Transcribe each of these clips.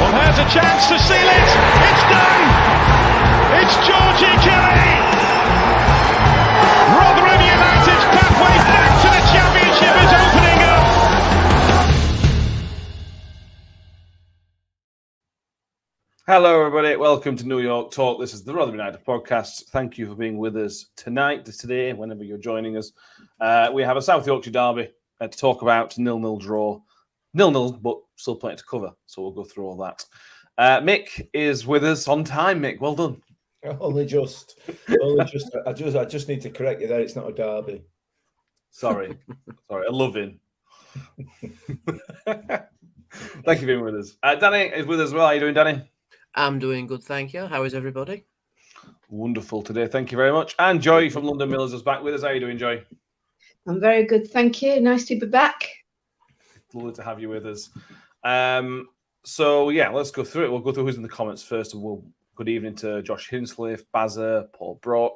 There's a chance to seal it. It's done. It's Georgie Kelly. Rotherham United's pathway back to the Championship is opening up. Hello, everybody. Welcome to New York Talk. This is the Rotherham United podcast. Thank you for being with us today, whenever you're joining us. We have a South Yorkshire derby to talk about. 0-0 draw. 0-0, but still plenty to cover. So we'll go through all that. Mick is with us on time. Mick, well done. Only just. I just need to correct you there. It's not a derby. Sorry, a loving. Thank you for being with us. Danny is with us as well. How are you doing, Danny? I'm doing good, thank you. How is everybody? Wonderful today. Thank you very much. And Joy from London Millers is back with us. How are you doing, Joy? I'm very good, thank you. Nice to be back. Lovely to have you with us. So, let's go through it. We'll go through who's in the comments first. Good evening to Josh Hinsliff, Bazza, Paul Brock,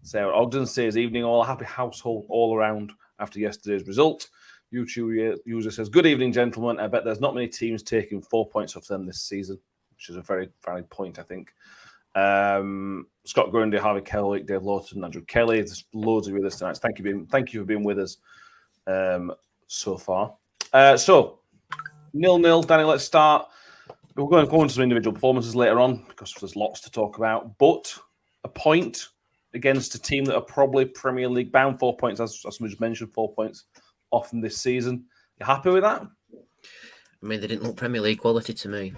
Sarah Ogden says, evening all, a happy household all around after yesterday's result. YouTube user says, good evening, gentlemen. I bet there's not many teams taking 4 points off them this season, which is a very valid point, I think. Scott Grundy, Harvey Kelly, Dave Lawton, Andrew Kelly. There's loads of you with us tonight. Thank you for being with us so far. So 0-0, Danny, let's start. We're going to go into some individual performances later on because there's lots to talk about. But a point against a team that are probably Premier League bound, 4 points, as we just mentioned, 4 points off from this season. You happy with that? I mean, they didn't look Premier League quality to me.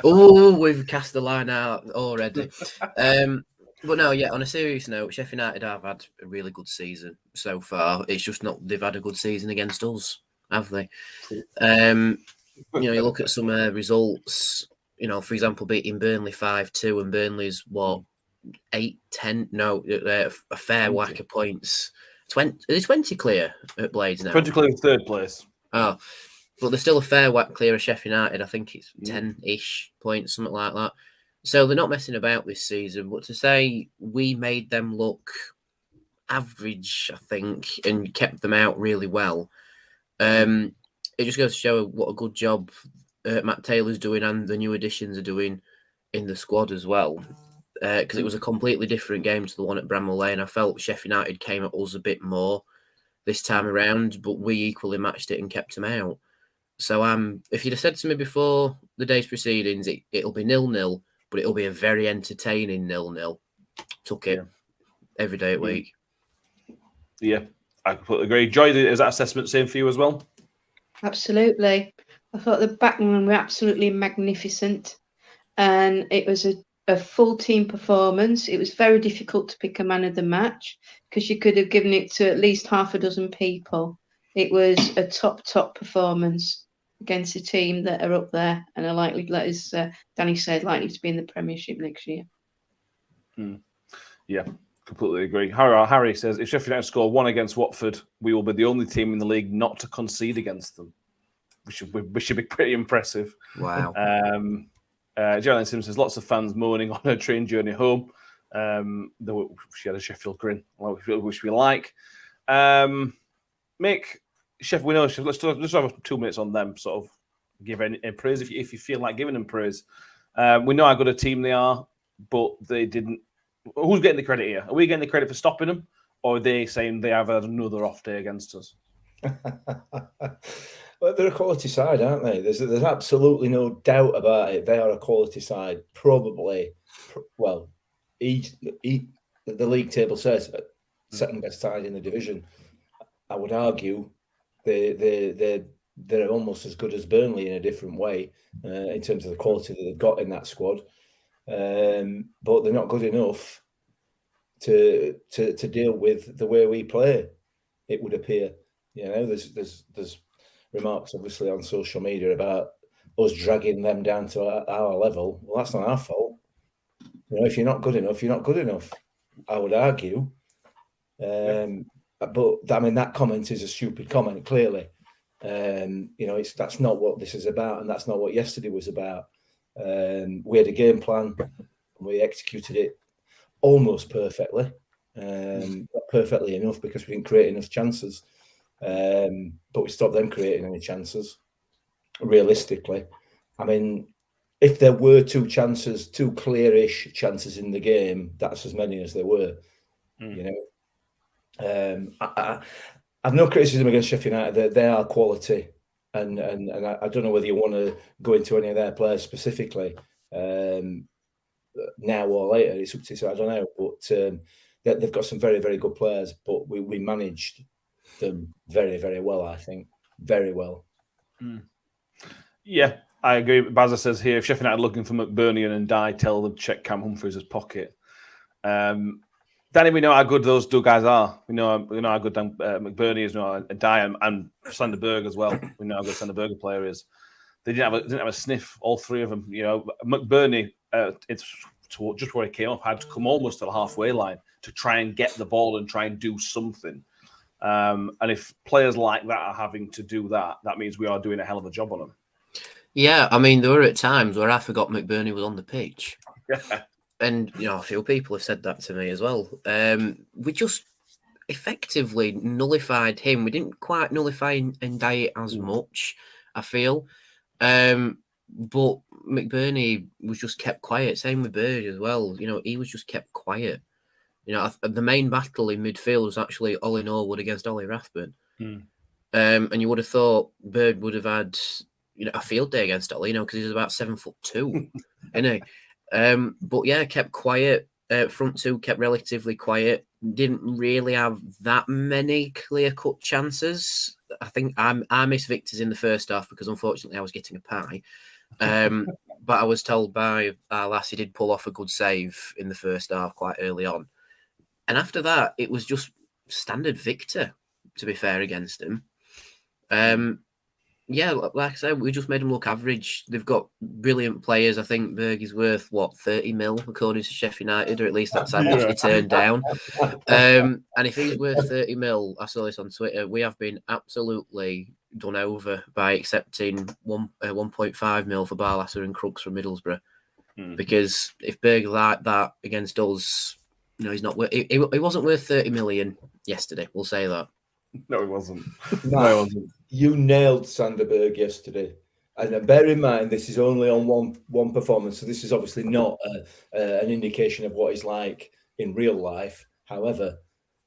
Oh, we've cast the line out already. But no, on a serious note, Sheffield United have had a really good season so far. It's just not they've had a good season against us, have they? You look at some results, for example, beating Burnley 5-2, and Burnley's 8-10? No, a fair whack of points. 20, are they 20 clear at Blades now? 20 clear in third place. Oh, but they're still a fair whack clear of Sheffield United. I think it's 10-ish points, something like that. So they're not messing about this season. But to say we made them look average, I think, and kept them out really well, it just goes to show what a good job Matt Taylor's doing and the new additions are doing in the squad as well. Because it was a completely different game to the one at Bramall Lane. I felt Sheffield United came at us a bit more this time around, but we equally matched it and kept them out. So if you'd have said to me before the day's proceedings, it'll be 0-0, but it'll be a very entertaining 0-0. Took it every day of the week. Yeah, I completely agree. Joy, is that assessment same for you as well? Absolutely. I thought the backmen were absolutely magnificent, and it was a full team performance. It was very difficult to pick a man of the match because you could have given it to at least half a dozen people. It was a top performance against a team that are up there and are likely, as Danny said, likely to be in the Premiership next year. Yeah, completely agree. Harry says, if Sheffield United score 1 against Watford, we will be the only team in the league not to concede against them. We should be pretty impressive. Wow. Geraldine Sims says, lots of fans moaning on her train journey home. She had a Sheffield grin, which we like. Mick, Sheffield, we know let's have 2 minutes on them, sort of give any praise if you feel like giving them praise. We know how good a team they are, but they didn't. Who's getting the credit here? Are we getting the credit for stopping them, or are they saying they have had another off day against us? Well, they're a quality side, aren't they? There's absolutely no doubt about it. They are a quality side. Probably, the league table says second best side in the division. I would argue they're almost as good as Burnley in a different way in terms of the quality that they've got in that squad. But they're not good enough to deal with the way we play. It would appear, there's remarks obviously on social media about us dragging them down to our level. Well, that's not our fault. If you're not good enough, you're not good enough, I would argue. But I mean, that comment is a stupid comment, clearly. That's not what this is about, and that's not what yesterday was about. We had a game plan, and we executed it almost perfectly. Not perfectly enough because we didn't create enough chances. But we stopped them creating any chances, realistically. I mean, if there were two clearish chances in the game, that's as many as there were. You know, I've no criticism against Sheffield United. They are quality, and I don't know whether you want to go into any of their players specifically now or later. It's up to you, I don't know, but they've got some very, very good players. But we managed them very, very well. I think very well. Yeah, I agree. Bazza says here, if Sheffield United are looking for McBurnie and Ndiaye, tell them to check Cam Humphreys' pocket. Danny, we know how good those two guys are. We know how good McBurnie is, Ndiaye and Sander Berge as well. We know how good Sander Berge player is. They didn't have a sniff, all three of them. You know, McBurnie, it's just where he came up, had to come almost to the halfway line to try and get the ball and try and do something. And if players like that are having to do that, that means we are doing a hell of a job on them. Yeah, I mean, there were at times where I forgot McBurnie was on the pitch. Yeah. And, you know, a few people have said that to me as well. We just effectively nullified him. We didn't quite nullify Ndiaye as much, I feel. But McBurnie was just kept quiet. Same with Bird as well. You know, he was just kept quiet. You know, the main battle in midfield was actually Ollie Norwood against Ollie Rathbun. And you would have thought Bird would have had, you know, a field day against Ollie, you know, because he's about 7'2", isn't he? But yeah, kept quiet. Front two kept relatively quiet. Didn't really have that many clear-cut chances. I think I missed Victor's in the first half because unfortunately I was getting a pie. But I was told by our lass he did pull off a good save in the first half quite early on. And after that, it was just standard Victor, to be fair, against him. Yeah, like I said, we just made them look average. They've got brilliant players. I think Berg is worth, 30 mil, according to Sheffield United, or at least that's how much they turned down. And if he's worth 30 mil, I saw this on Twitter, we have been absolutely done over by accepting 1.5 mil for Barlasser and Crooks from Middlesbrough. Because if Berg like that against us, you know, he's not worth. He wasn't worth 30 million yesterday. We'll say that. No, he wasn't. No, he wasn't. You nailed Sander Berge yesterday, and then bear in mind this is only on one performance, so this is obviously not an indication of what he's like in real life. However,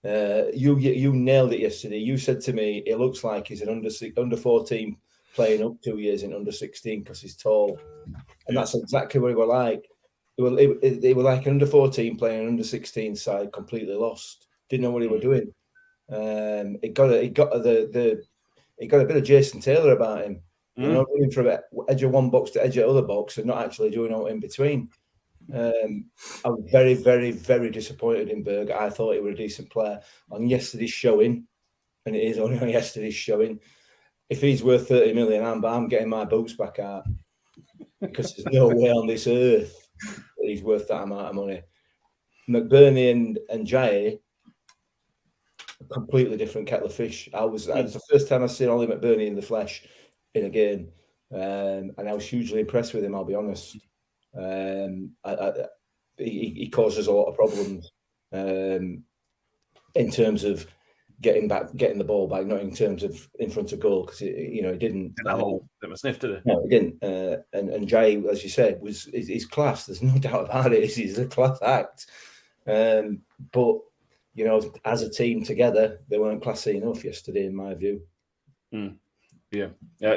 you nailed it yesterday. You said to me, it looks like he's an under 14 playing up 2 years in under 16 because he's tall, and that's exactly what he were like. They were like an under 14 playing an under 16 side, completely lost, didn't know what he were doing. It got a bit of Jason Taylor about him. You know, running from edge of one box to edge of other box and not actually doing all in between. I was very, very, very disappointed in Berg. I thought he was a decent player on yesterday's showing, and it is only on yesterday's showing. If he's worth 30 million, I'm getting my boots back out because there's no way on this earth that he's worth that amount of money. McBurnie and Jay, completely different kettle of fish. That was the first time I've seen Ollie McBurnie in the flesh in a game, and I was hugely impressed with him. I'll be honest. He causes a lot of problems in terms of getting the ball back, not in terms of in front of goal, because he didn't. Didn't sniff, did it? No, he didn't. And Jay, as you said, is class. There's no doubt about it. He's a class act. But you know, as a team together, they weren't classy enough yesterday, in my view. Yeah.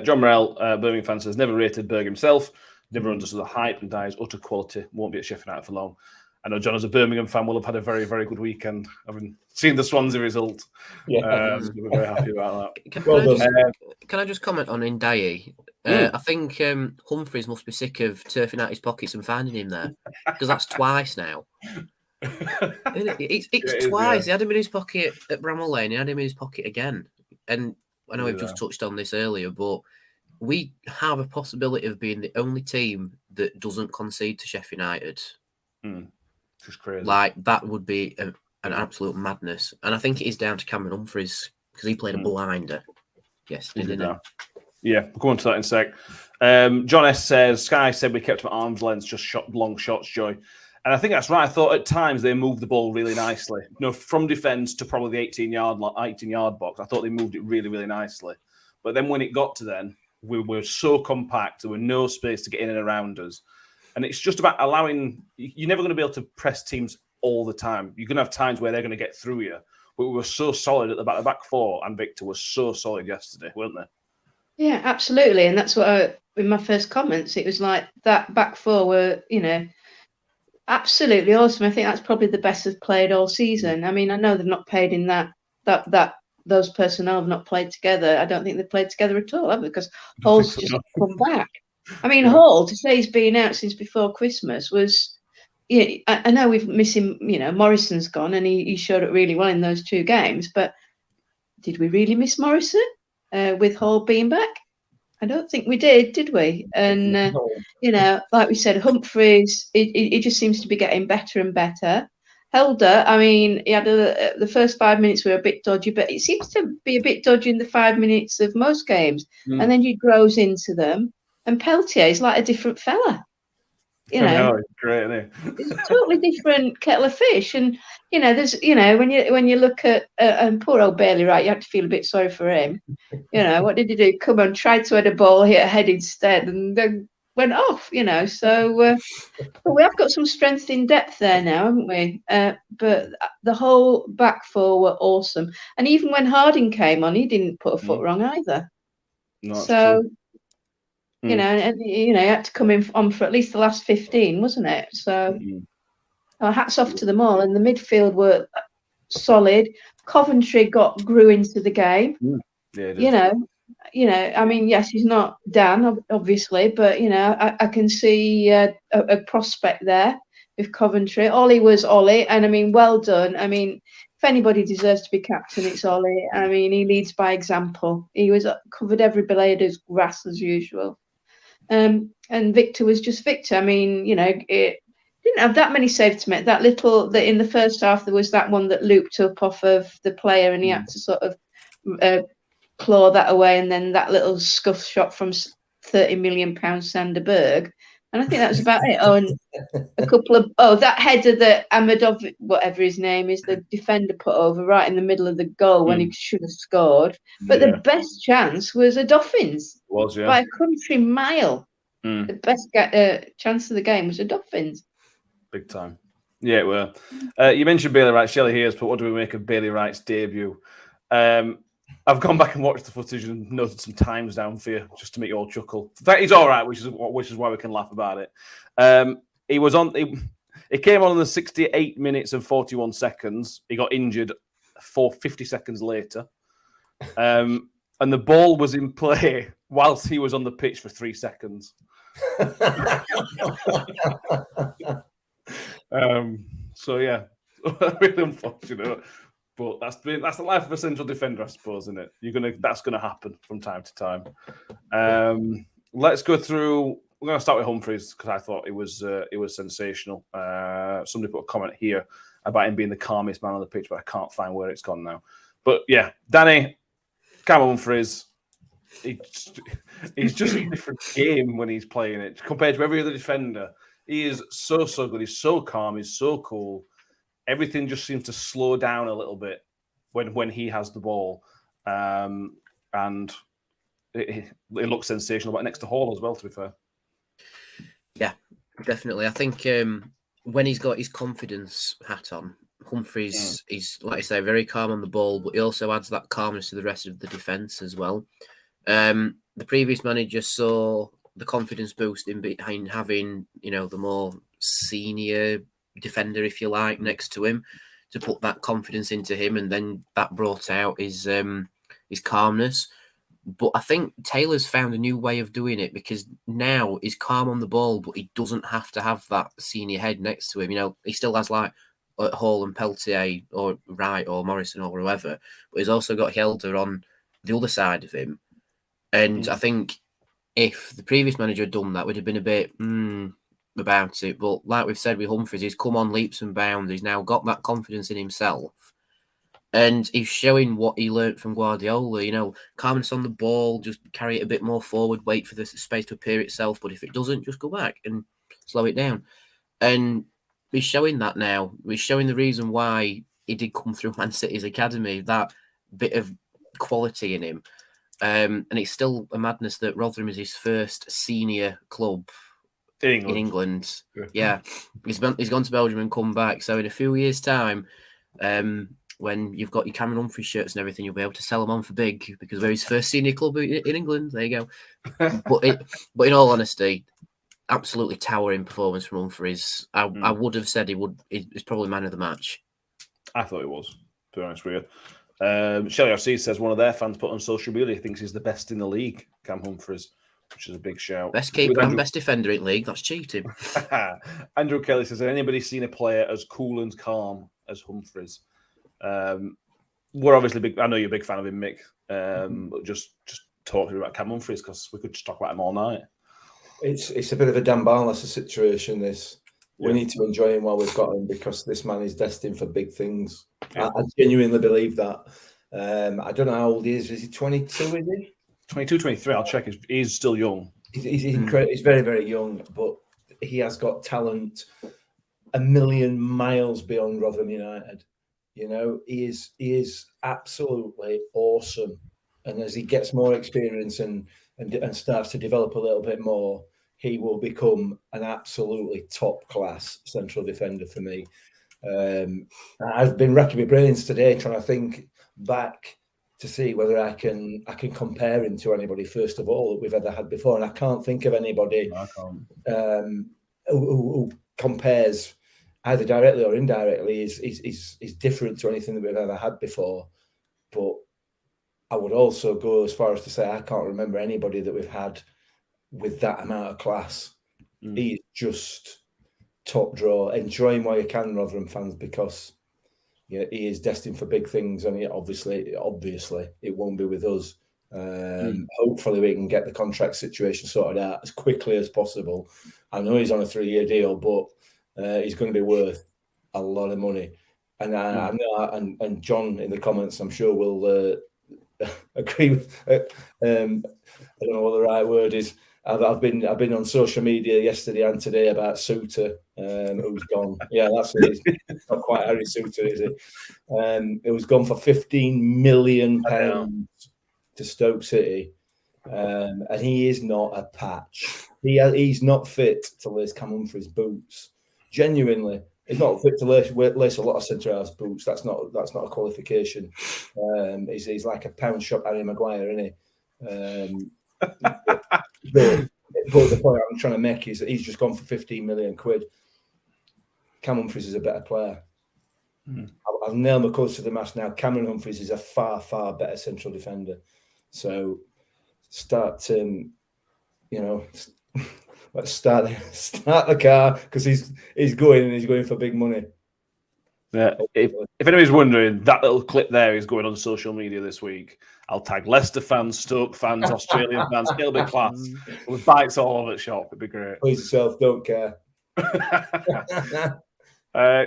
John Morrell, Birmingham fan, says, never rated Berg himself, never understood the hype and Ndiaye's utter quality, won't be at Sheffield United for long. I know John, as a Birmingham fan, will have had a very, very good weekend, having seen the Swansea result. Yeah. We're very happy about that. Can I just comment on Ndiaye? I think Humphreys must be sick of turfing out his pockets and finding him there, because that's twice now. It's twice. He had him in his pocket at Bramall Lane. He had him in his pocket again. And I know we've just touched on this earlier, but we have a possibility of being the only team that doesn't concede to Sheffield United. Just crazy. Like, that would be an absolute madness. And I think it is down to Cameron Humphreys because he played a blinder. Yes, didn't he? Yeah, we'll go on to that in a sec. John S says, Sky said we kept him at arm's length, just shot long shots, Joy. And I think that's right. I thought at times they moved the ball really nicely. You know, from defence to probably the 18-yard box, I thought they moved it really, really nicely. But then when it got to then, we were so compact. There were no space to get in and around us. And it's just about allowing. You're never going to be able to press teams all the time. You're going to have times where they're going to get through you. But we were so solid at the back. The back four and Victor was so solid yesterday, weren't they? Yeah, absolutely. And that's what in my first comments, it was like that back four were, absolutely awesome. I think that's probably the best they've played all season. I mean, I know they've not played in that those personnel have not played together. I don't think they've played together at all, have they? Because Hall's just come back. I mean, Hall, to say he's been out since before Christmas was, I know we've missed him, Morrison's gone and he showed up really well in those 2 games, but did we really miss Morrison with Hall being back? I don't think we did we? And, like we said, Humphreys, it just seems to be getting better and better. Helder, I mean, he had the first 5 minutes were a bit dodgy, but it seems to be a bit dodgy in the 5 minutes of most games. And then he grows into them. And Peltier is like a different fella. I know, it's great, isn't it's a totally different kettle of fish. And, there's, when you look at, and poor old Bailey Wright, you have to feel a bit sorry for him. What did he do? Come on, tried to head a ball, hit a head instead, and then went off, So but we have got some strength in depth there now, haven't we? But the whole back four were awesome. And even when Harding came on, he didn't put a foot wrong either. So, and he had to come in on for at least the last 15, wasn't it? So hats off to them all. And the midfield were solid. Coventry grew into the game. Yeah, I mean, yes, he's not Dan, obviously, but I can see a prospect there with Coventry. Ollie was Ollie, and I mean, well done. I mean, if anybody deserves to be captain, it's Ollie. I mean, he leads by example. He was covered every blade of grass as usual. And Victor was just Victor. I mean, it didn't have that many saves to make. That in the first half, there was that one that looped up off of the player, and he had to sort of claw that away, and then that little scuff shot from £30 million Sander Berg. And I think that was about it. Oh, and a couple of that header that Amadov, whatever his name is, the defender put over right in the middle of the goal when he should have scored. But the best chance was a Dolphins. By a country mile. The best chance of the game was a Dolphins. Big time. Yeah, it were. You mentioned Bailey Wright. Shelley here's put, what do we make of Bailey Wright's debut? I've gone back and watched the footage and noted some times down for you just to make you all chuckle. He's all right, which is why we can laugh about it. He was on. He came on in the 68 minutes and 41 seconds. He got injured 50 seconds later, and the ball was in play whilst he was on the pitch for 3 seconds. So yeah, really unfortunate. But that's the life of a central defender, I suppose, isn't it? That's gonna happen from time to time. Let's go through. We're gonna start with Humphreys because I thought it was sensational. Somebody put a comment here about him being the calmest man on the pitch, but I can't find where it's gone now. But yeah, Danny, Cameron Humphreys, he's just a different game when he's playing it compared to every other defender. He is so good. He's so calm. He's so cool. Everything just seems to slow down a little bit when he has the ball, and it looks sensational. But next to Hall as well, to be fair. Yeah, definitely. I think when he's got his confidence hat on, Humphreys is, like I say, very calm on the ball, but he also adds that calmness to the rest of the defence as well. The previous manager saw the confidence boost in behind having, the more senior defender, if you like, next to him to put that confidence into him, and then that brought out his calmness. But I think Taylor's found a new way of doing it because now he's calm on the ball, but he doesn't have to have that senior head next to him. He still has like Hall and Peltier or Wright or Morrison or whoever, but he's also got Helder on the other side of him. And I think if the previous manager had done that, would have been a bit about it. But like we've said with Humphreys, he's come on leaps and bounds. He's now got that confidence in himself. And he's showing what he learnt from Guardiola, calmness on the ball, just carry it a bit more forward, wait for the space to appear itself. But if it doesn't, just go back and slow it down. And he's showing that now. He's showing the reason why he did come through Man City's academy, that bit of quality in him. And it's still a madness that Rotherham is his first senior club in England. Yeah, he's gone to Belgium and come back. So in a few years' time, when you've got your Cameron Humphreys shirts and everything, you'll be able to sell them on for big because we're his first senior club in England. There you go. But in all honesty, absolutely towering performance from Humphreys. I would have said he's probably man of the match. I thought he was, to be honest with you. Shelley RC says one of their fans put on social media thinks he's the best in the league, Cam Humphreys, which is a big shout. Best keeper and best defender in league. That's cheating. Andrew Kelly says, has anybody seen a player as cool and calm as Humphreys? We're obviously big. I know you're a big fan of him, Mick. But just talk to me about Cam Humphreys because we could just talk about him all night. It's a bit of a Dan Barlaser situation. This we need to enjoy him while we've got him because this man is destined for big things. Yeah. I genuinely believe that. I don't know how old he is. Is he 22? Is he 22, 23? I'll check. He's still young. He's incredible. He's very, very young, but he has got talent a million miles beyond Rotherham United. You know, he is absolutely awesome. And as he gets more experience and starts to develop a little bit more, he will become an absolutely top class central defender for me. I've been racking my brains today trying to think back to see whether I can compare him to anybody first of all that we've ever had before, and I can't think of anybody who compares either directly or indirectly is different to anything that we've ever had before. But I would also go as far as to say I can't remember anybody that we've had with that amount of class. He's just top draw. Enjoy him while you can, Rotherham fans, because he is destined for big things, and obviously it won't be with us. Hopefully we can get the contract situation sorted out as quickly as possible. I know he's on a 3-year deal, but he's going to be worth a lot of money. And I know, and John in the comments, I'm sure will agree with. I don't know what the right word is. I've been on social media yesterday and today about Suter, who's gone. Yeah, that's it. It's not quite Harry Suter, is it? It was gone for £15 million to Stoke City, and he is not a patch. He's not fit to lace Cam Humphreys' boots. Genuinely, he's not fit to lace a lot of centre halves boots. That's not a qualification. He's like a pound shop Harry Maguire, isn't he? But the point I'm trying to make is that he's just gone for 15 million quid. Cam Humphreys is a better player. I'll nail my close to the mast now. Cameron Humphreys is a far, far better central defender. So start, let's start the car because he's going for big money. Yeah. If anybody's wondering, that little clip there is going on social media this week. I'll tag Leicester fans, Stoke fans, Australian fans. It'll be class. With bites all over the shop. It'd be great. Please yourself, don't care.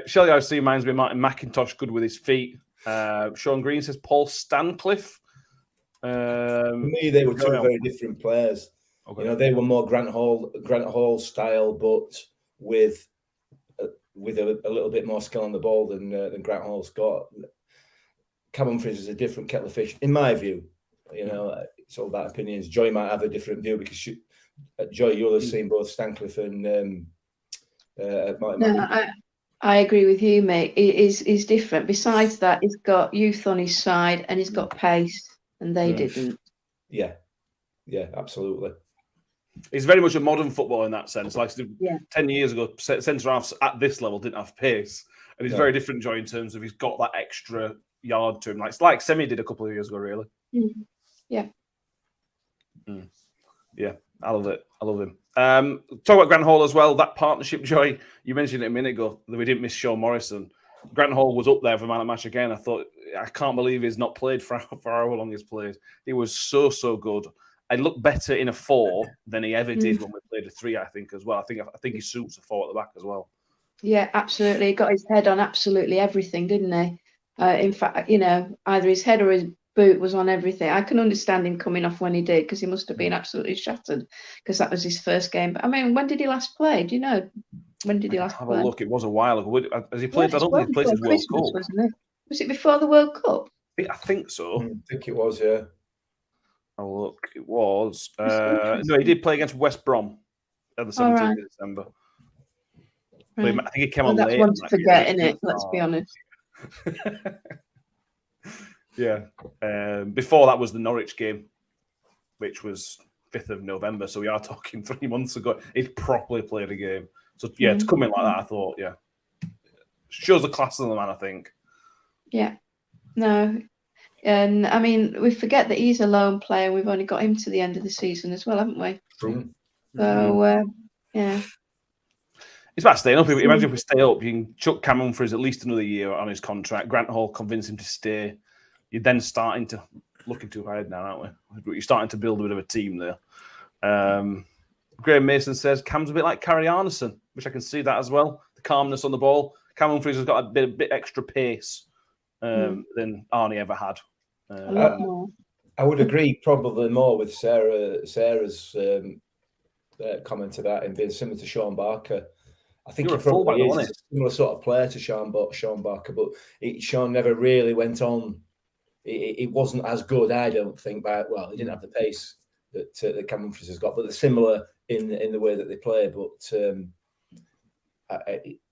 Shelley RC reminds me of Martin McIntosh, good with his feet. Sean Green says Paul Stancliffe. For me, they were two very different players. Okay. You know, they were more Grant Hall style, but with a little bit more skill on the ball than Grant Hall's got. Cam Humphreys is a different kettle of fish, in my view. You know, it's all about opinions. Joy might have a different view because Joy, you'll have seen both Stancliffe and I agree with you, mate. He's different. Besides that, he's got youth on his side and he's got pace, and they didn't. Yeah, absolutely. He's very much a modern football in that sense. Like 10 years ago, centre halves at this level didn't have pace, and he's very different, Joy, in terms of he's got that extra yard to him. Like Semi did a couple of years ago, really. Yeah. Yeah, I love it. I love him. Talk about Grant Hall as well. That partnership, Joy, you mentioned it a minute ago that we didn't miss Sean Morrison. Grant Hall was up there for man of match again. I can't believe he's not played for however long he's played. He was so good. I looked better in a 4 than he ever did when we played a 3. I think as well. I think he suits a 4 at the back as well. Yeah, absolutely. He got his head on absolutely everything, didn't he? In fact, either his head or his boot was on everything. I can understand him coming off when he did because he must have been absolutely shattered because that was his first game. But I mean, when did he last play? Do you know? When did he last play? Have a look. It was a while ago. Has he played? I don't think he played his World Cup. Wasn't it? Was it before the World Cup? I think so. I think it was, yeah. Oh, look, it was. No, he did play against West Brom on the 17th right. of December. Right. But I think he came Well, on that's late. one in to that forget, game. isn't it? Let's be honest. Yeah. Before that was the Norwich game, which was 5th of November. So we are talking 3 months ago. He'd properly played a game. So, yeah, to come in like that, I thought, yeah. Shows the class of the man, I think. Yeah. No. And I mean, we forget that he's a lone player. We've only got him to the end of the season as well, haven't we? True. So, yeah. It's about staying up. Imagine if we stay up, you can chuck Cam Humphries at least another year on his contract. Grant Hall convince him to stay. You're then starting to looking too hard now, aren't we? You're starting to build a bit of a team there. Graham Mason says Cam's a bit like Carrie Arneson, which I can see that as well. The calmness on the ball. Cam Humphries has got a bit extra pace than Arnie ever had. A lot more. I would agree probably more with Sarah's comment to that and being similar to Sean Barker. I think he probably is a similar sort of player to Sean Barker, but Sean never really went on. It wasn't as good, I don't think. He didn't have the pace that Cam Humphries has got, but they're similar in the way that they play. But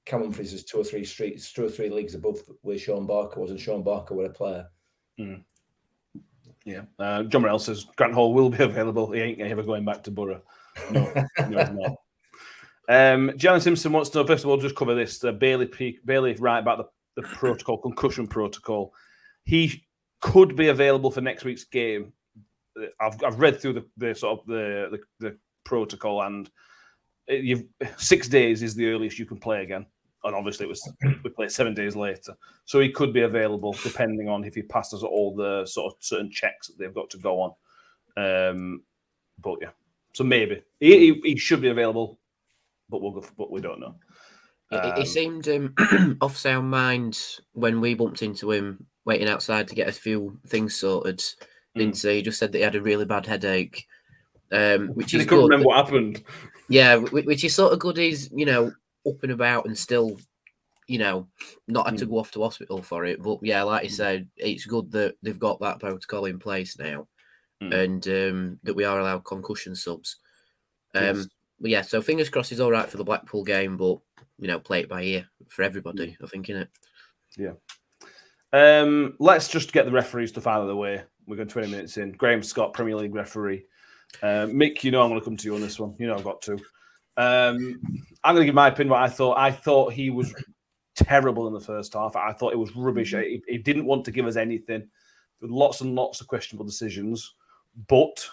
Cam Humphries is two or three leagues above where Sean Barker was, and Sean Barker were a player. Yeah. John Morrell says Grant Hall will be available. He ain't ever going back to Borough. No, he's not. Jalen Simpson wants to know, first of all, just cover this. Bailey right about the protocol, concussion protocol. He could be available for next week's game. I've read through the sort of the protocol, and 6 days is the earliest you can play again. And obviously we played 7 days later. So he could be available depending on if he passes all the sort of certain checks that they've got to go on. But yeah, so maybe he should be available, but we don't know. He seemed off sound mind when we bumped into him waiting outside to get a few things sorted. Didn't he? He just said that he had a really bad headache, which is good. Couldn't remember what happened. Yeah, which is sort of good. He's up and about and still, not had to go off to hospital for it. But yeah, like you said, it's good that they've got that protocol in place now, and that we are allowed concussion subs. Yes. But yeah, so fingers crossed he's all right for the Blackpool game, but play it by ear for everybody, I think, innit? Yeah. Let's just get the referee stuff out of the way. We're going 20 minutes in. Graham Scott, Premier League referee. Mick, I'm going to come to you on this one. I've got to. I'm going to give my opinion. What I thought he was terrible in the first half. I thought it was rubbish. He didn't want to give us anything. There were lots and lots of questionable decisions. But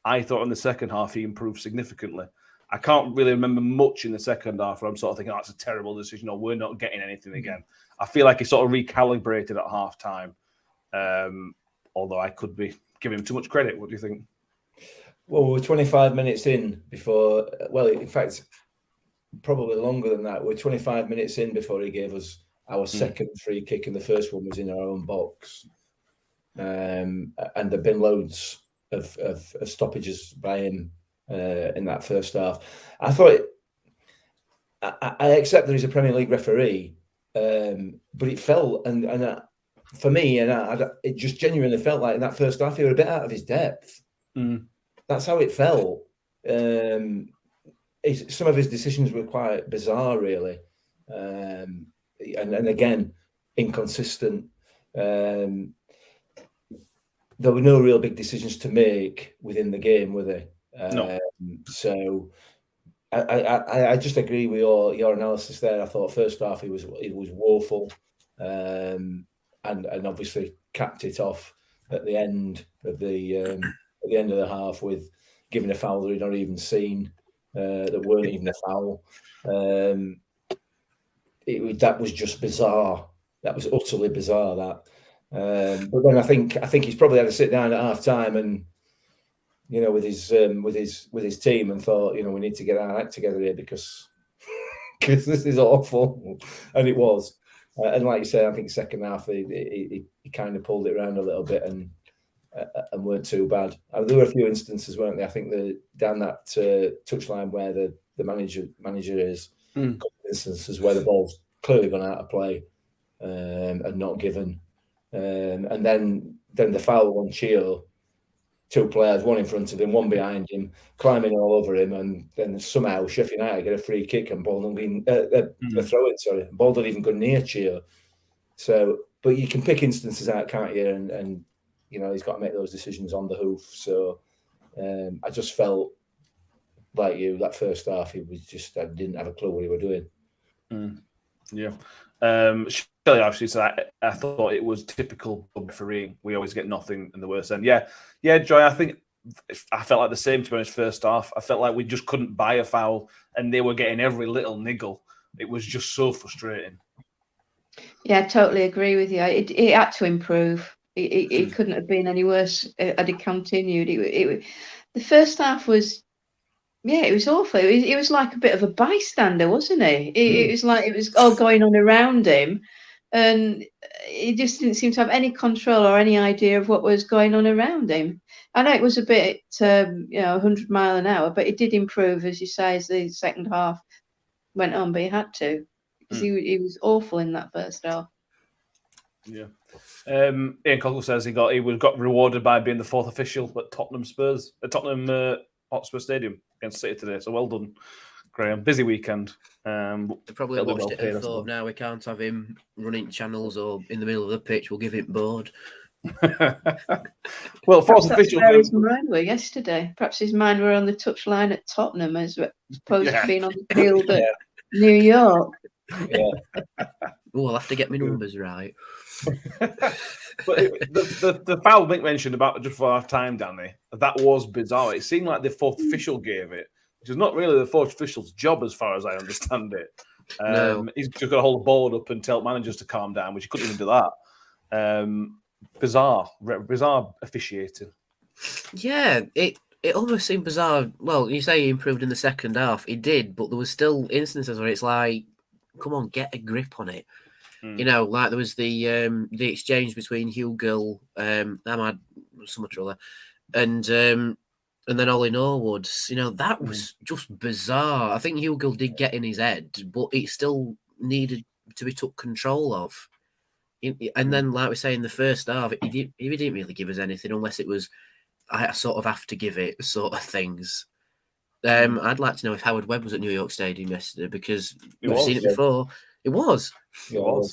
I thought in the second half he improved significantly. I can't really remember much in the second half where I'm sort of thinking, that's a terrible decision, or we're not getting anything again. I feel like he sort of recalibrated at half time. Although I could be giving him too much credit. What do you think? Well, we were 25 minutes in before, in fact, probably longer than that. We're 25 minutes in before he gave us our second free kick, and the first one was in our own box. And there've been loads of stoppages by him in that first half. I thought, I accept that he's a Premier League referee, but it felt, for me, it just genuinely felt like in that first half he was a bit out of his depth. That's how it felt. Some of his decisions were quite bizarre, really, and again, inconsistent. There were no real big decisions to make within the game, were there? No. So I just agree with your analysis there. I thought first half he was woeful, and obviously capped it off at the end of the half with giving a foul that he'd not even seen, that weren't even a foul. That was just bizarre. That was utterly bizarre. That, but then I think he's probably had to sit down at half time and with his team and thought, we need to get our act together here because this is awful, and it was. And like you say, I think second half he kind of pulled it around a little bit and weren't too bad. There were a few instances, weren't there? I think down that touchline where the manager is, instances where the ball's clearly gone out of play and not given, and then the foul on Chio two players, one in front of him, one behind him, climbing all over him, and then somehow Sheffield United get a free kick and ball not even a throw in. Sorry, ball don't even go near Chio. So, but you can pick instances out, can't you? And you know, he's got to make those decisions on the hoof. So I just felt like you that first half. He was just I didn't have a clue what he were doing. Yeah. Shelley actually said I thought it was typical refereeing. We always get nothing in the worst end. Yeah, Joy. I think I felt like the same to be honest. First half, I felt like we just couldn't buy a foul, and they were getting every little niggle. It was just so frustrating. Yeah, I totally agree with you. It had to improve. It couldn't have been any worse had it continued. The first half was. Yeah, it was awful. It was like a bit of a bystander, wasn't he? It was like it was all going on around him, and he just didn't seem to have any control or any idea of what was going on around him. I know it was a bit, 100 mile an hour, but it did improve, as you say, as the second half went on. But he had to, because he was awful in that first half. Yeah. Ian Cockle says he got rewarded by being the fourth official at Tottenham Hotspur Stadium against City today. So well done, Graham. Busy weekend. They probably watched it and thought, now we can't have him running channels or in the middle of the pitch. We'll give him bored. Well, fourth official. Where his mind were yesterday. Perhaps his mind were on the touchline at Tottenham as opposed to being on the field at New York. Yeah. Oh, I'll have to get my numbers right. But the foul Mick mentioned about just for our time, Danny, that was bizarre. It seemed like the fourth official gave it, which is not really the fourth official's job as far as I understand it. No. He's just got to hold the ball up and tell managers to calm down, which he couldn't even do that. Bizarre officiating. Yeah, it almost seemed bizarre. Well, you say he improved in the second half. He did, but there was still instances where it's like, come on, get a grip on it. You know, like there was the exchange between Hugill, Ahmad, so much or other, and then Ollie Norwood. You know, that was just bizarre. I think Hugill did get in his head, but it still needed to be took control of. And then, like we say, in the first half, he didn't really give us anything unless it was, I sort of have to give it sort of things. I'd like to know if Howard Webb was at New York Stadium yesterday because we've seen it before. It was. Well,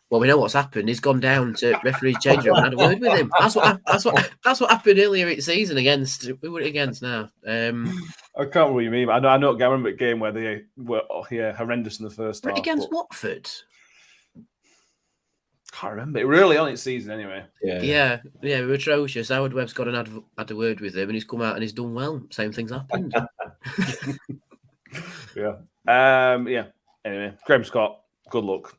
we know what's happened. He's gone down to referee's change room and had a word with him. That's what happened earlier in the season against. Who were it against now? I can't remember what you mean. But I remember a game where they were horrendous in the first half. Against Watford. Can't remember. It really on its season anyway. Yeah, we were atrocious. Howard Webb's got had a word with him, and he's come out and he's done well. Same thing's happened. Anyway, Graham Scott, good luck.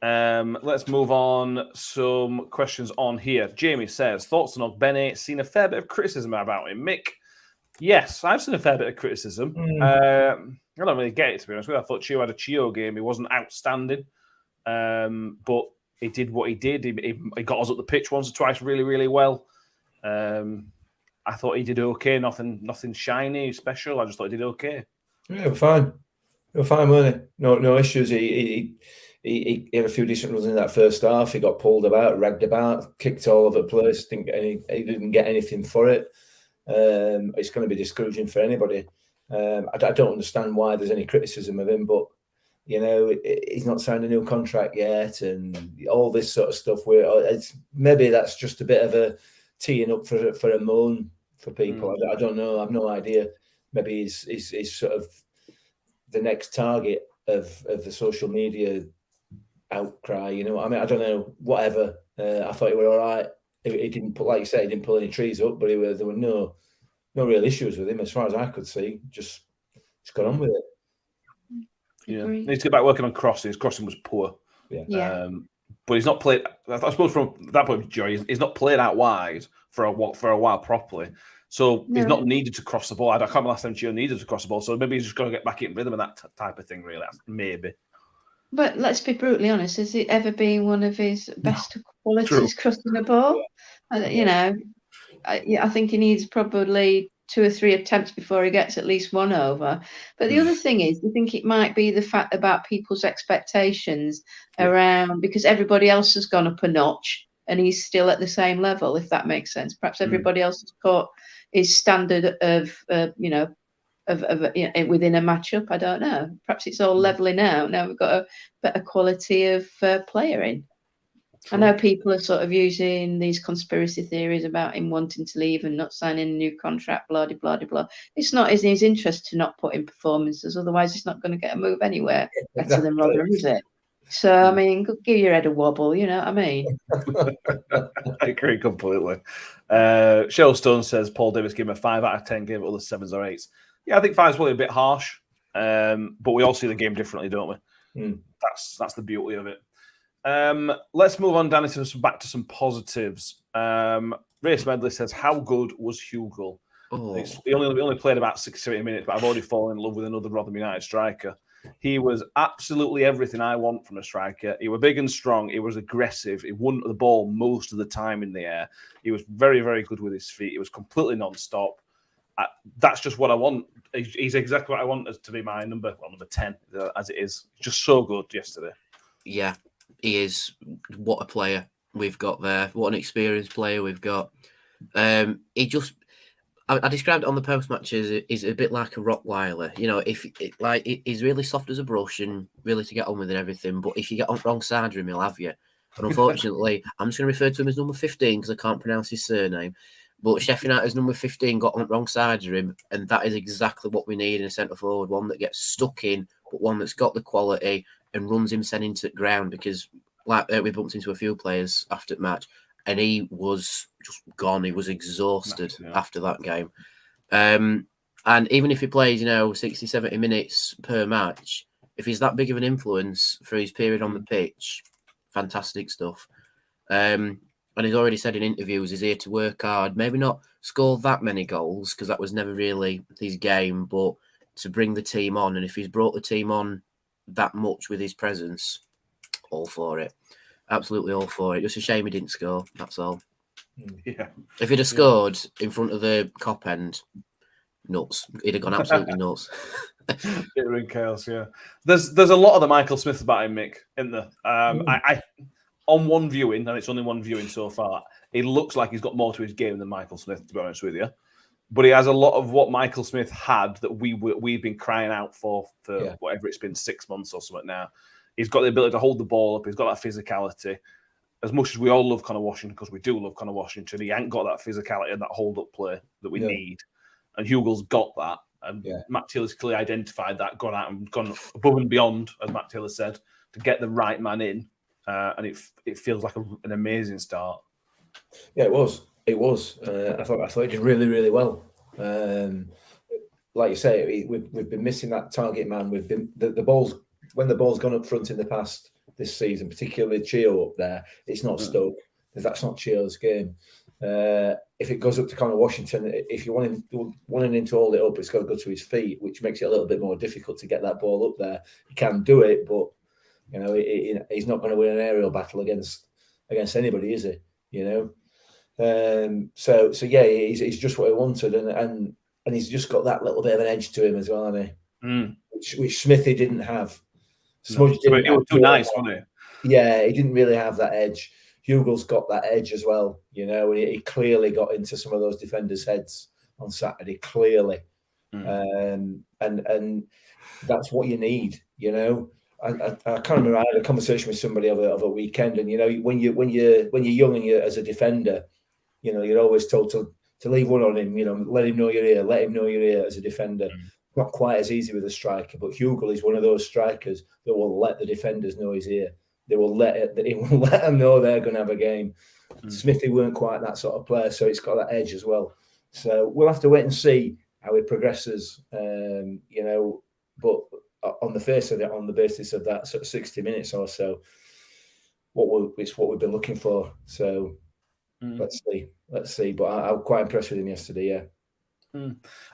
Let's move on. Some questions on here. Jamie says, thoughts on Ogbene? Seen a fair bit of criticism about him. Mick, yes, I've seen a fair bit of criticism. I don't really get it, to be honest with you. I thought Chio had a Chio game. He wasn't outstanding, but he did what he did. He got us up the pitch once or twice really, really well. I thought he did okay. Nothing shiny, special. I just thought he did okay. Yeah, we're fine. We're fine, weren't he? No issues. He had a few decent runs in that first half. He got pulled about, ragged about, kicked all over the place. He didn't get anything for it. It's going to be discouraging for anybody. I don't understand why there's any criticism of him, but you know, he's not signed a new contract yet, and all this sort of stuff. Maybe that's just a bit of a teeing up for a moan for people. I don't know. I've no idea. Maybe he's sort of the next target of the social media outcry. You know, I mean, I don't know. Whatever. I thought he were all right. He didn't pull, like you said, he didn't pull any trees up, but there were no real issues with him as far as I could see. Just got on with it. Yeah, he needs to get back working on crossing. His crossing was poor. Yeah. But he's not played. I suppose from that point of view, he's not played out wide for a while properly. So he's not needed to cross the ball. I can't remember last time Gio needed to cross the ball. So maybe he's just got to get back in rhythm and that type of thing. Really, maybe. But let's be brutally honest. Has it ever been one of his best qualities crossing the ball? You know, I think he needs probably 2 or 3 attempts before he gets at least one over. But the other thing is, I think it might be the fact about people's expectations around, because everybody else has gone up a notch and he's still at the same level, if that makes sense. Perhaps everybody else has caught his standard of within a matchup. I don't know. Perhaps it's all leveling out. Now we've got a better quality of player in. True. I know people are sort of using these conspiracy theories about him wanting to leave and not signing a new contract, blah, blah, blah, blah. It's not in his interest to not put in performances, otherwise he's not going to get a move anywhere better than Rotherham, is it? So, I mean, give your head a wobble, you know what I mean? I agree completely. Cheryl Stone says Paul Davis gave him a 5 out of 10, gave it other 7s or 8s. Yeah, I think 5's probably a bit harsh, but we all see the game differently, don't we? That's the beauty of it. Let's move on, Danny, back to some positives. Race Medley says, how good was Hugill? We only played about 60 minutes, but I've already fallen in love with another Rotherham United striker. He was absolutely everything I want from a striker. He was big and strong. He was aggressive. He won the ball most of the time in the air. He was very, very good with his feet. He was completely non-stop. That's just what I want. He's exactly what I want to be my number 10, as it is. Just so good yesterday. Yeah, he is. What a player we've got there. What an experienced player we've got. I described it on the post match as he's a bit like a Rottweiler. You know, he's really soft as a brush and really to get on with and everything. But if you get on the wrong side of him, he'll have you. And unfortunately, I'm just going to refer to him as number 15 because I can't pronounce his surname. But Sheffield United's number 15 got on the wrong side of him, and that is exactly what we need in a centre forward. One that gets stuck in, but one that's got the quality and runs him sent into the ground. Because we bumped into a few players after the match, and he was just gone. He was exhausted after that game. And even if he plays, 60, 70 minutes per match, if he's that big of an influence for his period on the pitch, fantastic stuff. And he's already said in interviews he's here to work hard, maybe not score that many goals because that was never really his game, but to bring the team on. And if he's brought the team on that much with his presence, all for it. Absolutely all for it. Just a shame he didn't score. That's all. Yeah. If he'd have scored in front of the Kop end, nuts. He'd have gone absolutely nuts. Bit of chaos, yeah. There's a lot of the Michael Smith about him, Mick, isn't there? I on one viewing, and it's only one viewing so far, it looks like he's got more to his game than Michael Smith, to be honest with you. But he has a lot of what Michael Smith had that we've been crying out for whatever it's been, 6 months or something now. He's got the ability to hold the ball up. He's got that physicality. As much as we all love Connor Washington, because we do love Connor Washington, he ain't got that physicality and that hold-up play that we need. And Hugill's got that. And Matt Taylor's clearly identified that, gone out and gone above and beyond, as Matt Taylor said, to get the right man in. And it feels like an amazing start. Yeah, it was. I thought he did really, really well. Like you say, we've been missing that target man. We've been the balls when the ball's gone up front in the past this season, particularly Chio up there. It's not Stoke. That's not Chio's game. If it goes up to Connor Washington, if you wanting him to hold it up, it's got to go to his feet, which makes it a little bit more difficult to get that ball up there. He can do it, but he's not going to win an aerial battle against anybody, is he? So yeah, he's just what he wanted, and he's just got that little bit of an edge to him as well, hasn't he? Which Smithy didn't have. Smudge didn't. He was too nice, wasn't he? Yeah, he didn't really have that edge. Hugill's got that edge as well, and he clearly got into some of those defenders' heads on Saturday, clearly, and that's what you need, I can't remember. I had a conversation with somebody over a weekend, and when you're young and as a defender, you're always told to leave one on him. Let him know you're here. Let him know you're here as a defender. Not quite as easy with a striker, but Hugill is one of those strikers that will let the defenders know he's here. He will let them know they're going to have a game. Smithy weren't quite that sort of player, so it's got that edge as well. So we'll have to wait and see how he progresses. But on the face of it, on the basis of that sort of 60 minutes or so, it's what we've been looking for. So let's see. But I'm quite impressed with him yesterday. Yeah.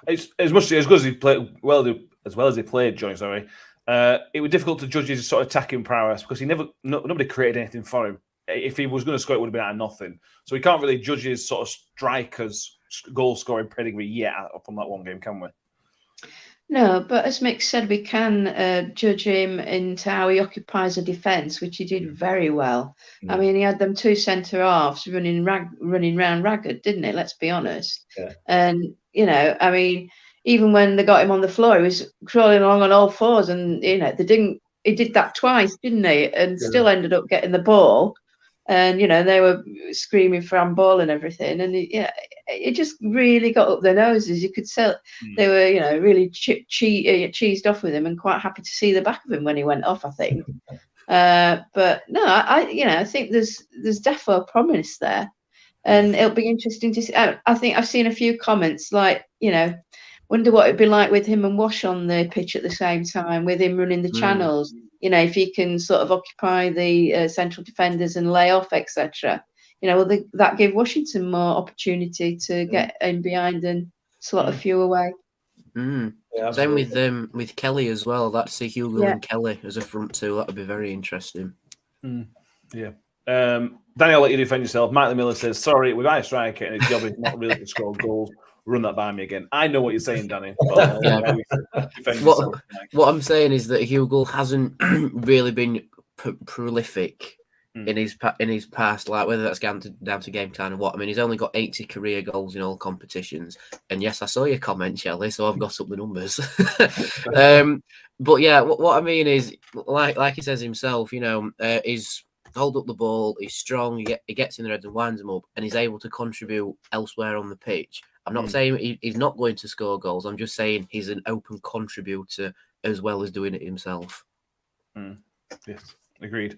It's as good as he played as well as he played, Johnny. Sorry, it was difficult to judge his sort of attacking prowess because nobody created anything for him. If he was going to score, it would have been out of nothing. So we can't really judge his sort of striker's goal scoring pedigree yet from that one game, can we? No, but as Mick said, we can judge him into how he occupies a defence, which he did very well. I mean, he had them 2 centre halves running round ragged, didn't he? Let's be honest. Yeah. And I mean, even when they got him on the floor, he was crawling along on all fours, and he did that twice, didn't he? And still ended up getting the ball. And they were screaming for handball and everything, and it just really got up their noses. You could tell they were, really cheesed off with him, and quite happy to see the back of him when he went off, I think. But no, I think there's definitely promise there, and it'll be interesting to see. I think I've seen a few comments like, wonder what it'd be like with him and Wash on the pitch at the same time, with him running the channels. If he can sort of occupy the central defenders and lay off, etc. That gave Washington more opportunity to get in behind and slot a few away. Yeah, Same with Kelly as well. That's see Hugo and Kelly as a front two. That would be very interesting. Yeah. Danny, I'll let you defend yourself. Michael Miller says, sorry, we've got a striker and his job is not really to score goals. Run that by me again. I know what you're saying, Danny. But what I'm saying is that Hugo hasn't really been prolific in his past, like whether that's down to game time or what. I mean, he's only got 80 career goals in all competitions. And yes, I saw your comment, Shelley, so I've got up the numbers. But yeah, what I mean is, like he says himself, is hold up the ball, he's strong, he gets in the red and winds them up, and he's able to contribute elsewhere on the pitch. I'm not saying he's not going to score goals. I'm just saying he's an open contributor as well as doing it himself. Yes, agreed.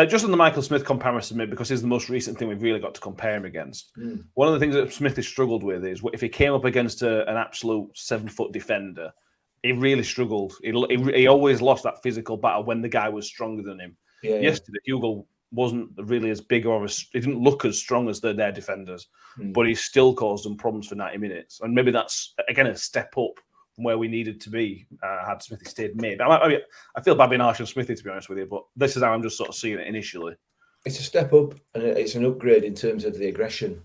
Just on the Michael Smith comparison, because he's the most recent thing we've really got to compare him against. One of the things that Smith has struggled with is if he came up against an absolute 7-foot defender, he really struggled. He always lost that physical battle when the guy was stronger than him. Yesterday, Hugo wasn't really as big he didn't look as strong as their defenders, but he still caused them problems for 90 minutes. And maybe that's, again, a step up from where we needed to be had Smithy stayed mid. I feel bad being harsh on Smithy, to be honest with you, but this is how I'm just sort of seeing it initially. It's a step up and it's an upgrade in terms of the aggression.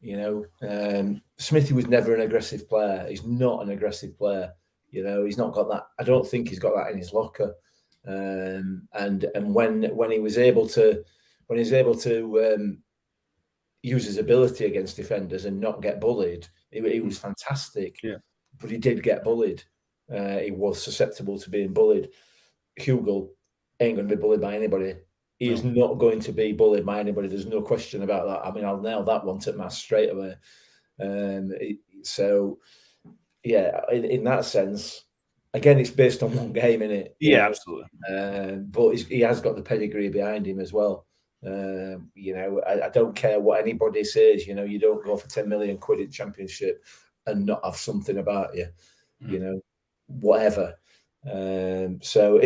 Smithy was never an aggressive player. He's not an aggressive player. He's not got that. I don't think he's got that in his locker. And when he was able to use his ability against defenders and not get bullied, he was fantastic. Yeah, but he did get bullied. He was susceptible to being bullied. Hugo ain't going to be bullied by anybody. He is not going to be bullied by anybody. There's no question about that. I mean, I'll nail that one to mass straight away. So, yeah, in that sense. Again, it's based on one game, isn't it? Yeah, absolutely. But he has got the pedigree behind him as well. I don't care what anybody says. You don't go for 10 million quid in Championship and not have something about you. Whatever. So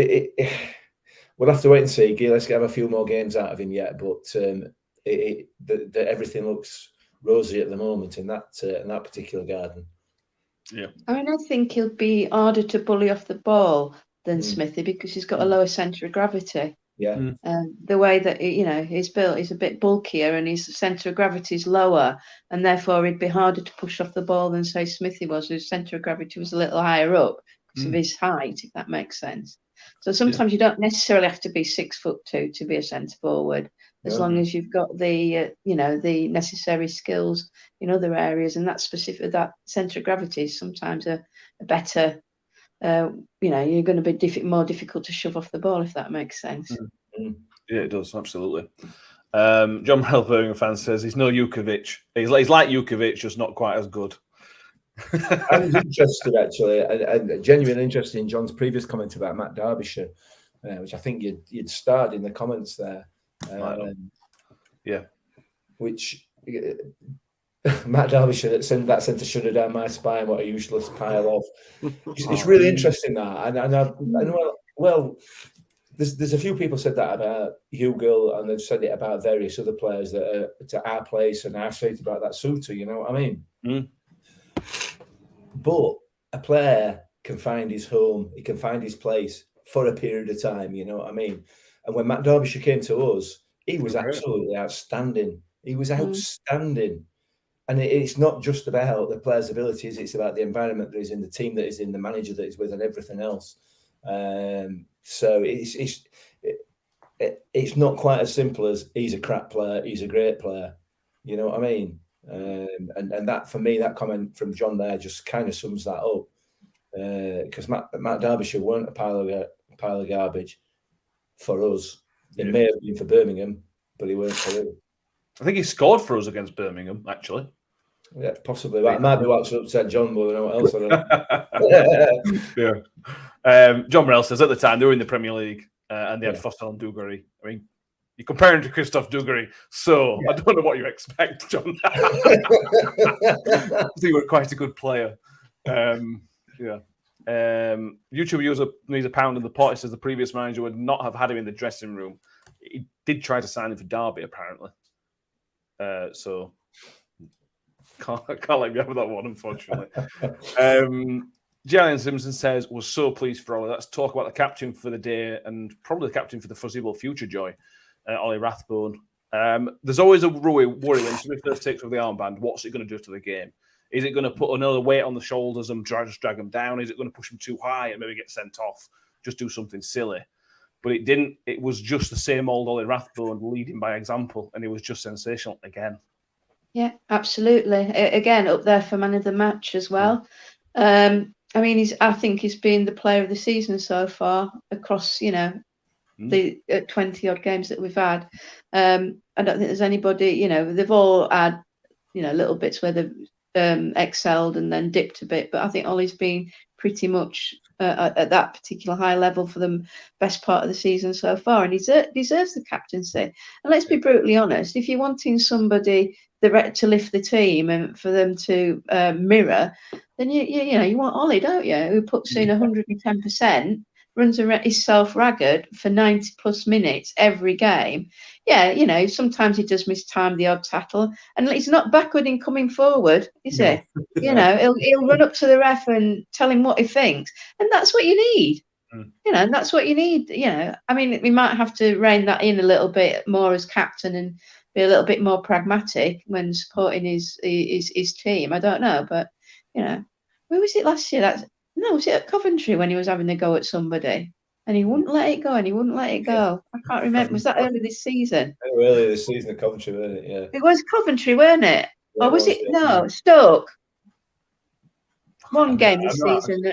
we'll have to wait and see. Let's have a few more games out of him yet. But everything looks rosy at the moment in that particular garden. Yeah, I mean, I think he'll be harder to bully off the ball than Smithy because he's got a lower centre of gravity. Yeah. The way that he's built, he's a bit bulkier and his centre of gravity is lower, and therefore he'd be harder to push off the ball than say Smithy was, whose centre of gravity was a little higher up because of his height, if that makes sense. So sometimes you don't necessarily have to be 6'2" to be a centre forward, as long as you've got the the necessary skills in other areas, and that specific that centre of gravity is sometimes a better. You're going to be more difficult to shove off the ball, if that makes sense. Yeah, it does, absolutely. John Morel, Birmingham fan, says he's no Jukovic. He's like Jukovic, just not quite as good. I was interested, actually, and genuine interest in John's previous comment about Matt Derbyshire, which I think you'd starred in the comments there. Yeah. Which Matt Derbyshire that sent a shudder down my spine. What a useless pile of. It's really interesting that, and well, there's a few people said that about Hugo, and they've said it about various other players that are to our place, and I've said it about that Suter. You know what I mean? But a player can find his home, he can find his place for a period of time. You know what I mean? And when Matt Derbyshire came to us, he was absolutely outstanding. He was outstanding. and it's not just about the player's abilities; it's about the environment that he's in, the team that he's in, the manager that he's with, and everything else. So it's not quite as simple as he's a crap player, he's a great player. You know what I mean? And that, for me, that comment from John there just kind of sums that up. Because Matt Derbyshire weren't a pile of garbage for us. It may have been for Birmingham, but he weren't for us. I think he scored for us against Birmingham, actually. Yeah, possibly. That might be what's upset John more than what else. I don't Yeah. John Morell says at the time they were in the Premier League and they had Foster and Dugarry. I mean, you're comparing to Christophe Dugarry, so I don't know what you expect, John. He was quite a good player. YouTube user needs a pound in the pot. It says the previous manager would not have had him in the dressing room. He did try to sign him for Derby, apparently. So can't let me have that one, unfortunately. Jillian Simpson says, was so pleased for Ollie. Let's talk about the captain for the day and probably the captain for the foreseeable future, Joy, Ollie Rathbone. There's always a worry when somebody first takes off the armband. What's it going to do to the game? Is it going to put another weight on the shoulders and just drag them down? Is it going to push them too high and maybe get sent off? Just do something silly. But it didn't. It was just the same old Ollie Rathbone leading by example, and it was just sensational again. Yeah, absolutely. Again, up there for man of the match as well. I mean, I think he's been the player of the season so far across, the 20 odd games that we've had. I don't think there's anybody, they've all had, little bits where they've excelled and then dipped a bit. But I think Ollie's been pretty much at that particular high level for the best part of the season so far, and he deserves the captaincy. And let's be brutally honest, if you're wanting somebody to lift the team and for them to mirror, then you want Ollie, don't you? Who puts in 110%, runs himself ragged for 90 plus minutes every game. Yeah, sometimes he does mistime the odd tackle, and he's not backward in coming forward, is he? He'll run up to the ref and tell him what he thinks, and that's what you need. And that's what you need. I mean, we might have to rein that in a little bit more as captain and be a little bit more pragmatic when supporting his team. I don't know, but where was it last year? Was it at Coventry when he was having a go at somebody and he wouldn't let it go and he wouldn't let it go? I can't remember. Was that early this season? Early this season at Coventry, wasn't it? Yeah. It was Coventry, weren't it? Yeah, or was it? Yeah. No, Stoke. One game this season.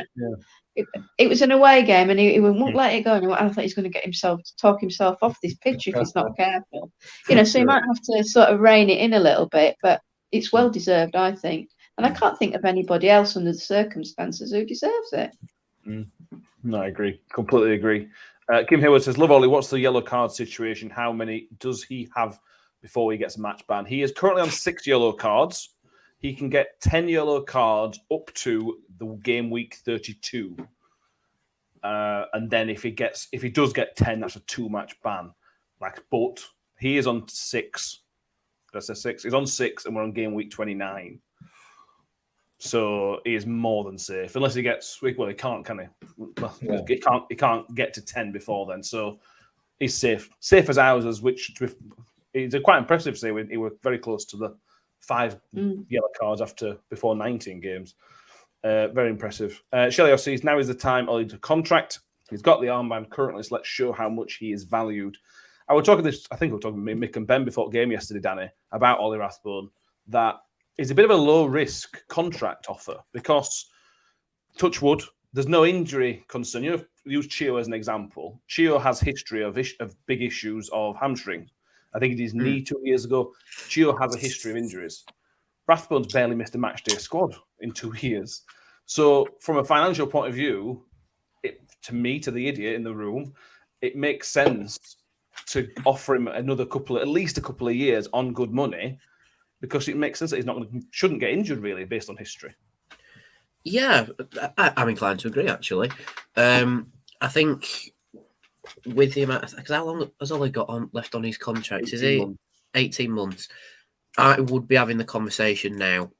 It was an away game, and he wouldn't let it go. And I thought he's going to talk himself off this pitch if he's not careful. So he might have to sort of rein it in a little bit, but it's well deserved, I think. And I can't think of anybody else under the circumstances who deserves it. No, I agree. Completely agree. Kim Hayward says, love Ollie, what's the yellow card situation? How many does he have before he gets a match ban? He is currently on 6 yellow cards. He can get 10 yellow cards up to the game week 32. And then if he does get 10, that's a 2-match ban. But he is on 6. Did I say 6? He's on 6 and we're on game week 29. So he is more than safe. Unless he gets, he can't, can he? He can't get to 10 before then. So he's safe. Safe as ours, which is quite impressive to say. He were very close to the 5 yellow cards before 19 games. Very impressive. Shelley says, now is the time Ollie to contract. He's got the armband currently, so let's show how much he is valued. I was talking this, I think we were talking to Mick and Ben before the game yesterday, Danny, about Ollie Rathbone, that is a bit of a low-risk contract offer because, touch wood, there's no injury concern. Use Chio as an example. Chio has history of big issues of hamstring. I think it is knee 2 years ago. Chio has a history of injuries. Rathbone's barely missed a match day squad in 2 years. So from a financial point of view, to the idiot in the room, it makes sense to offer him at least a couple of years on good money, because it makes sense that he's shouldn't get injured really based on history. Yeah, I'm inclined to agree actually. I think with the amount, because how long has Ollie got left on his contract? Is it 18 months? I would be having the conversation now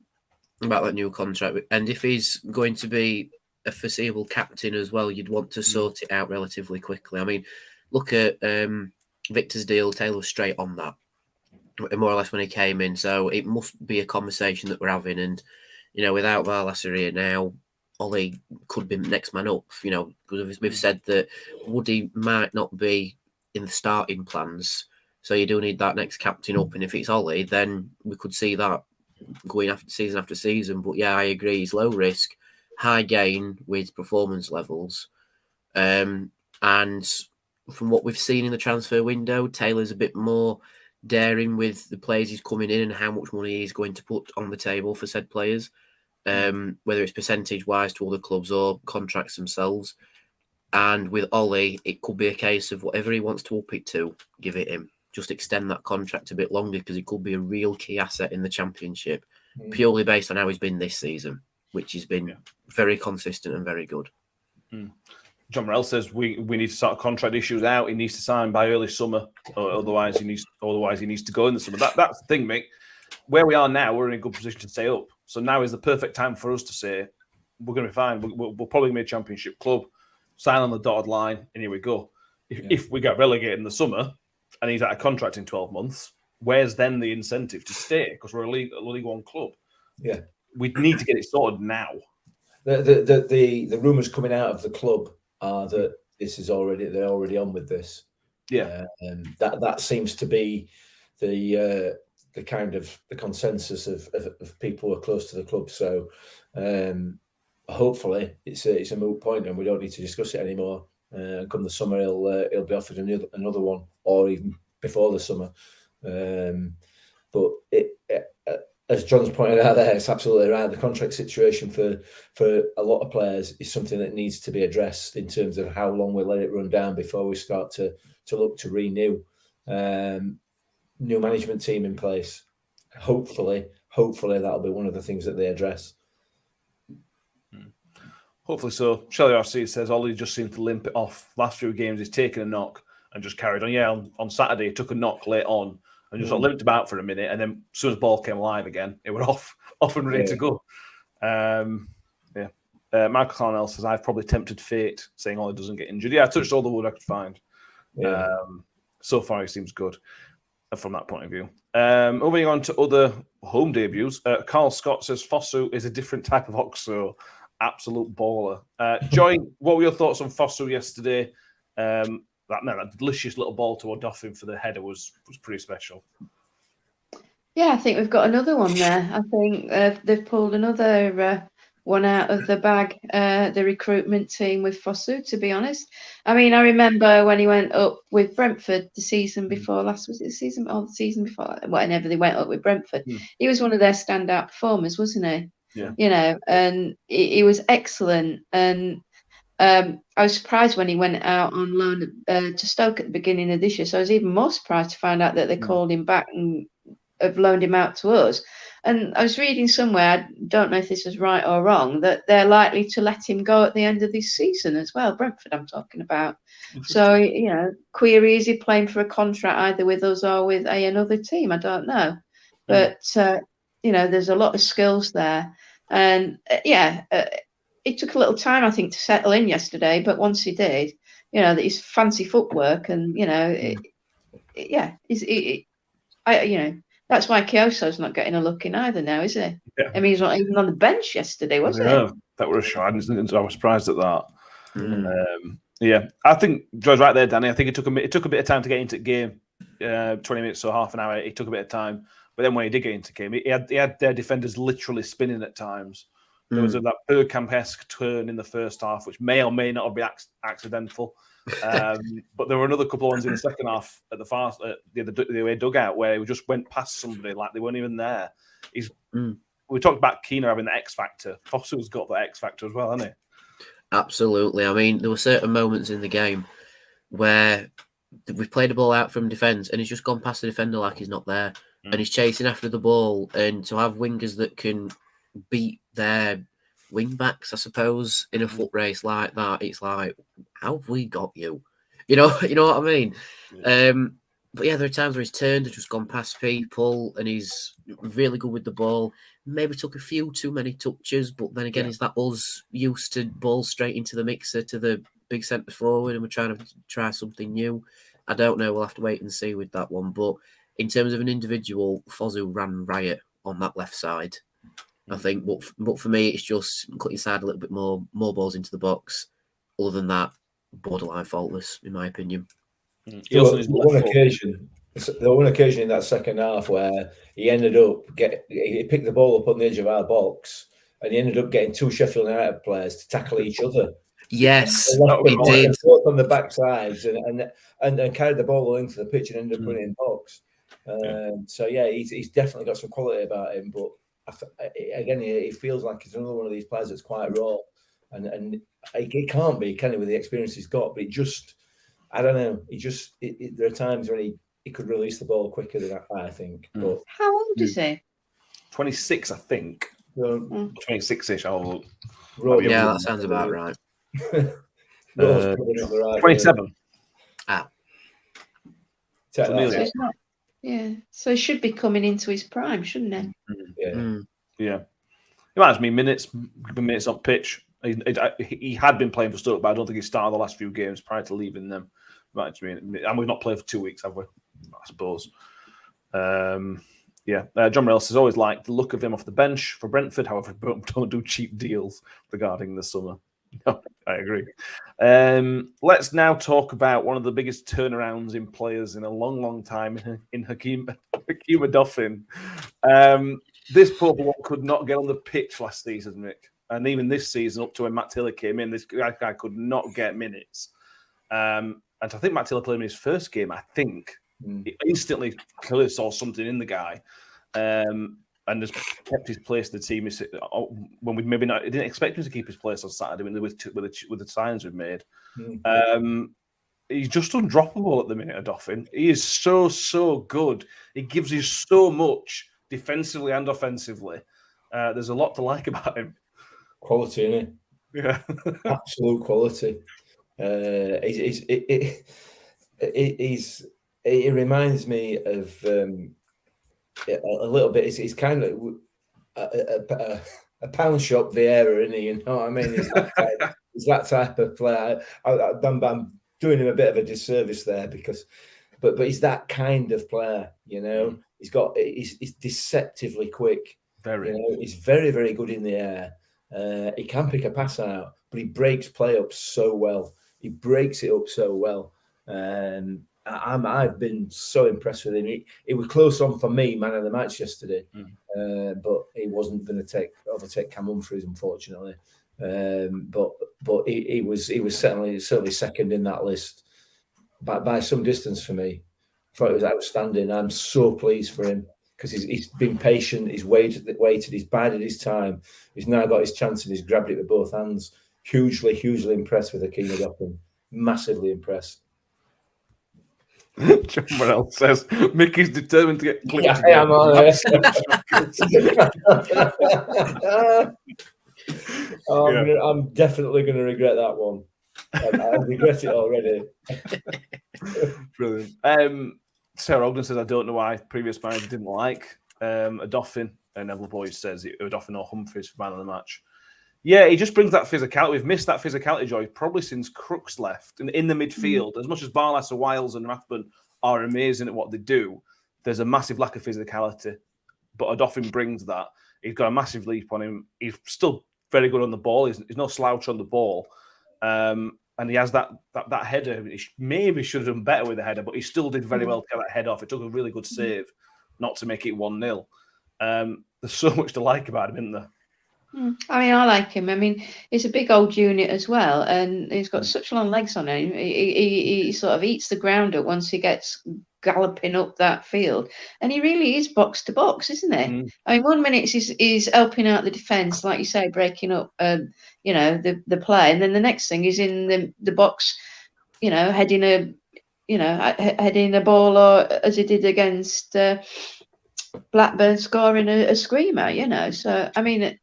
about that new contract. And if he's going to be a foreseeable captain as well, you'd want to sort it out relatively quickly. I mean, look at Victor's deal. Taylor was straight on that. more or less when he came in. So it must be a conversation that we're having. And, you know, without Varlasser here now, Ollie could be next man up, you know, because we've said that Woody might not be in the starting plans. So you do need that next captain up. And if it's Ollie, then we could see that going after season. But yeah, I agree. He's low risk, high gain with performance levels. And from what we've seen in the transfer window, Taylor's a bit more daring with the players he's coming in and how much money he's going to put on the table for said players, whether it's percentage-wise to other clubs or contracts themselves. And with Ollie, it could be a case of whatever he wants to up it to, give it him. Just extend that contract a bit longer because he could be a real key asset in the Championship, purely based on how he's been this season, which has been very consistent and very good. John Morell says we need to sort contract issues out. He needs to sign by early summer, or otherwise he needs to go in the summer. That's the thing, Mick. Where we are now, we're in a good position to stay up. So now is the perfect time for us to say we're going to be fine. We'll probably be a Championship club, sign on the dotted line, and here we go. If we get relegated in the summer and he's out of contract in 12 months, where's then the incentive to stay? Because we're a League One club. Yeah, we need to get it sorted now. The rumours coming out of the club are that they're already on with this. Yeah, and that seems to be the kind of the consensus of people who are close to the club. So hopefully it's a moot point and we don't need to discuss it anymore. Come the summer, he'll be offered another one, or even before the summer. But as John's pointed out there, it's absolutely right. The contract situation for a lot of players is something that needs to be addressed in terms of how long we let it run down before we start to look to renew. New management team in place. Hopefully that'll be one of the things that they address. Hopefully so. Shelley RC says Ollie just seemed to limp it off. Last few games he's taken a knock and just carried on. Yeah, on Saturday he took a knock late on and just limped about for a minute, and then as soon as ball came alive again, it went off and ready to go. Michael Cornell says I've probably tempted fate, saying Ollie doesn't get injured. Yeah, I touched all the wood I could find. Yeah. So far he seems good from that point of view. Moving on to other home debuts, Carl Scott says Fosu is a different type of Oxo. Absolute baller. Joy, what were your thoughts on Fosu yesterday? That delicious little ball to Odoffin for the header was pretty special. Yeah, I think we've got another one there. I think they've pulled another one out of the bag, the recruitment team with Fosu, to be honest. I mean, I remember when he went up with Brentford the season before last, was it the season or the season before? Whenever they went up with Brentford. He was one of their standout performers, wasn't he? Yeah. You know, and he was excellent. And I was surprised when he went out on loan to Stoke at the beginning of this year. So I was even more surprised to find out that they called him back and have loaned him out to us. And I was reading somewhere, I don't know if this is right or wrong, that they're likely to let him go at the end of this season as well. Brentford, I'm talking about. So, you know, query, is he playing for a contract either with us or with another team? I don't know. But, you know, there's a lot of skills there. And, it took a little time, I think, to settle in yesterday. But once he did, you know, his fancy footwork and, you know, that's why Kyoso's not getting a look in either now, is he? Yeah. I mean, he's not even on the bench yesterday, was he? That was a shock. I was surprised at that. I think Joe's right there, Danny. I think it took a bit of time to get into the game. 20 minutes or half an hour. It took a bit of time, but then when he did get into the game, he had their defenders literally spinning at times. There was that Bergkamp-esque turn in the first half, which may or may not have been accidental. But there were another couple of ones in the second half at the away dugout where he just went past somebody like they weren't even there. We talked about Keane having the X factor. Fosu's got that X factor as well, hasn't he? Absolutely. I mean, there were certain moments in the game where we've played the ball out from defence and he's just gone past the defender like he's not there, and he's chasing after the ball. And to have wingers that can beat their wing backs, I suppose, in a foot race like that, it's like, how have we got you? You know what I mean? Yeah. But yeah, there are times where he's turned and just gone past people, and he's really good with the ball. Maybe took a few too many touches, but then again, is that us used to balls straight into the mixer to the big centre forward, and we're trying to try something new? I don't know. We'll have to wait and see with that one. But in terms of an individual, Fosu ran riot on that left side. I think, but for me, it's just cut inside a little bit more balls into the box. Other than that, borderline faultless, in my opinion. He also needs the left foot. one occasion in that second half where he ended up he picked the ball up on the edge of our box, and he ended up getting two Sheffield United players to tackle each other. Yes, he did. On the backsides and carried the ball into the pitch and ended up putting it in box. So yeah, he's definitely got some quality about him, but again, he feels like he's another one of these players that's quite raw, and he can't be, can he, with the experience he's got? But I don't know. There are times when he could release the ball quicker than I think. But how old is he? 26, I think. 26-ish. Yeah, that sounds about right. 27. So he should be coming into his prime, shouldn't he? Yeah. He might have minutes on pitch. He had been playing for Stoke, but I don't think he started the last few games prior to leaving them. And we've not played for 2 weeks, have we? I suppose. John Morel says, always liked the look of him off the bench for Brentford. However, don't do cheap deals regarding the summer. No, I agree. Let's now talk about one of the biggest turnarounds in players in a long, long time in Hakeem Odoffin. This poor bloke could not get on the pitch last season, Mick. And even this season, up to when Matt Taylor came in, this guy could not get minutes. And I think Matt Taylor played him in his first game, I think. He instantly clearly saw something in the guy. And has kept his place in the team when we maybe not didn't expect him to keep his place on Saturday with the signs we've made. He's just undroppable at the minute, Odoffin. He is so good. He gives you so much defensively and offensively. There's a lot to like about him. Quality, isn't it? Yeah, absolute quality. It reminds me of. A little bit. He's kind of a pound shop Vieira, isn't he? You know what I mean? He's that type of player. I'm doing him a bit of a disservice there but he's that kind of player. You know, he's deceptively quick. Very. You know, he's very, very good in the air. He can pick a pass out, but he breaks play up so well. He breaks it up so well. I've been so impressed with him. He was close on for me, man of the match yesterday, but he wasn't going to overtake Cam Humphreys, unfortunately. But he was certainly second in that list by some distance for me. I thought it was outstanding. I'm so pleased for him because he's been patient. He's waited. He's bided his time. He's now got his chance and he's grabbed it with both hands. Hugely impressed with Hakeem Odoffin. Massively impressed. John Morel says Mickey's determined to get clipped. Yeah, I am on it. I'm definitely going to regret that one. I regret it already. Brilliant. Sarah Ogden says, I don't know why previous manager didn't like Odoffin. And Neville Boys says Odoffin or Humphreys for man of the match. Yeah, he just brings that physicality. We've missed that physicality, Joy, probably since Crooks left. And in the midfield, as much as Barlas, Wiles and Rathbun are amazing at what they do, there's a massive lack of physicality. But Odoffin brings that. He's got a massive leap on him. He's still very good on the ball. He's no slouch on the ball. And he has that header. He maybe should have done better with the header, but he still did very well to get that head off. It took a really good save not to make it 1-0. There's so much to like about him, isn't there? I mean, I like him. I mean, he's a big old unit as well, and he's got such long legs on him. He sort of eats the ground up once he gets galloping up that field, and he really is box to box, isn't he? I mean, 1 minute he's helping out the defence, like you say, breaking up, the play, and then the next thing he's in the box, heading a ball, or as he did against Blackburn, scoring a screamer. So I mean.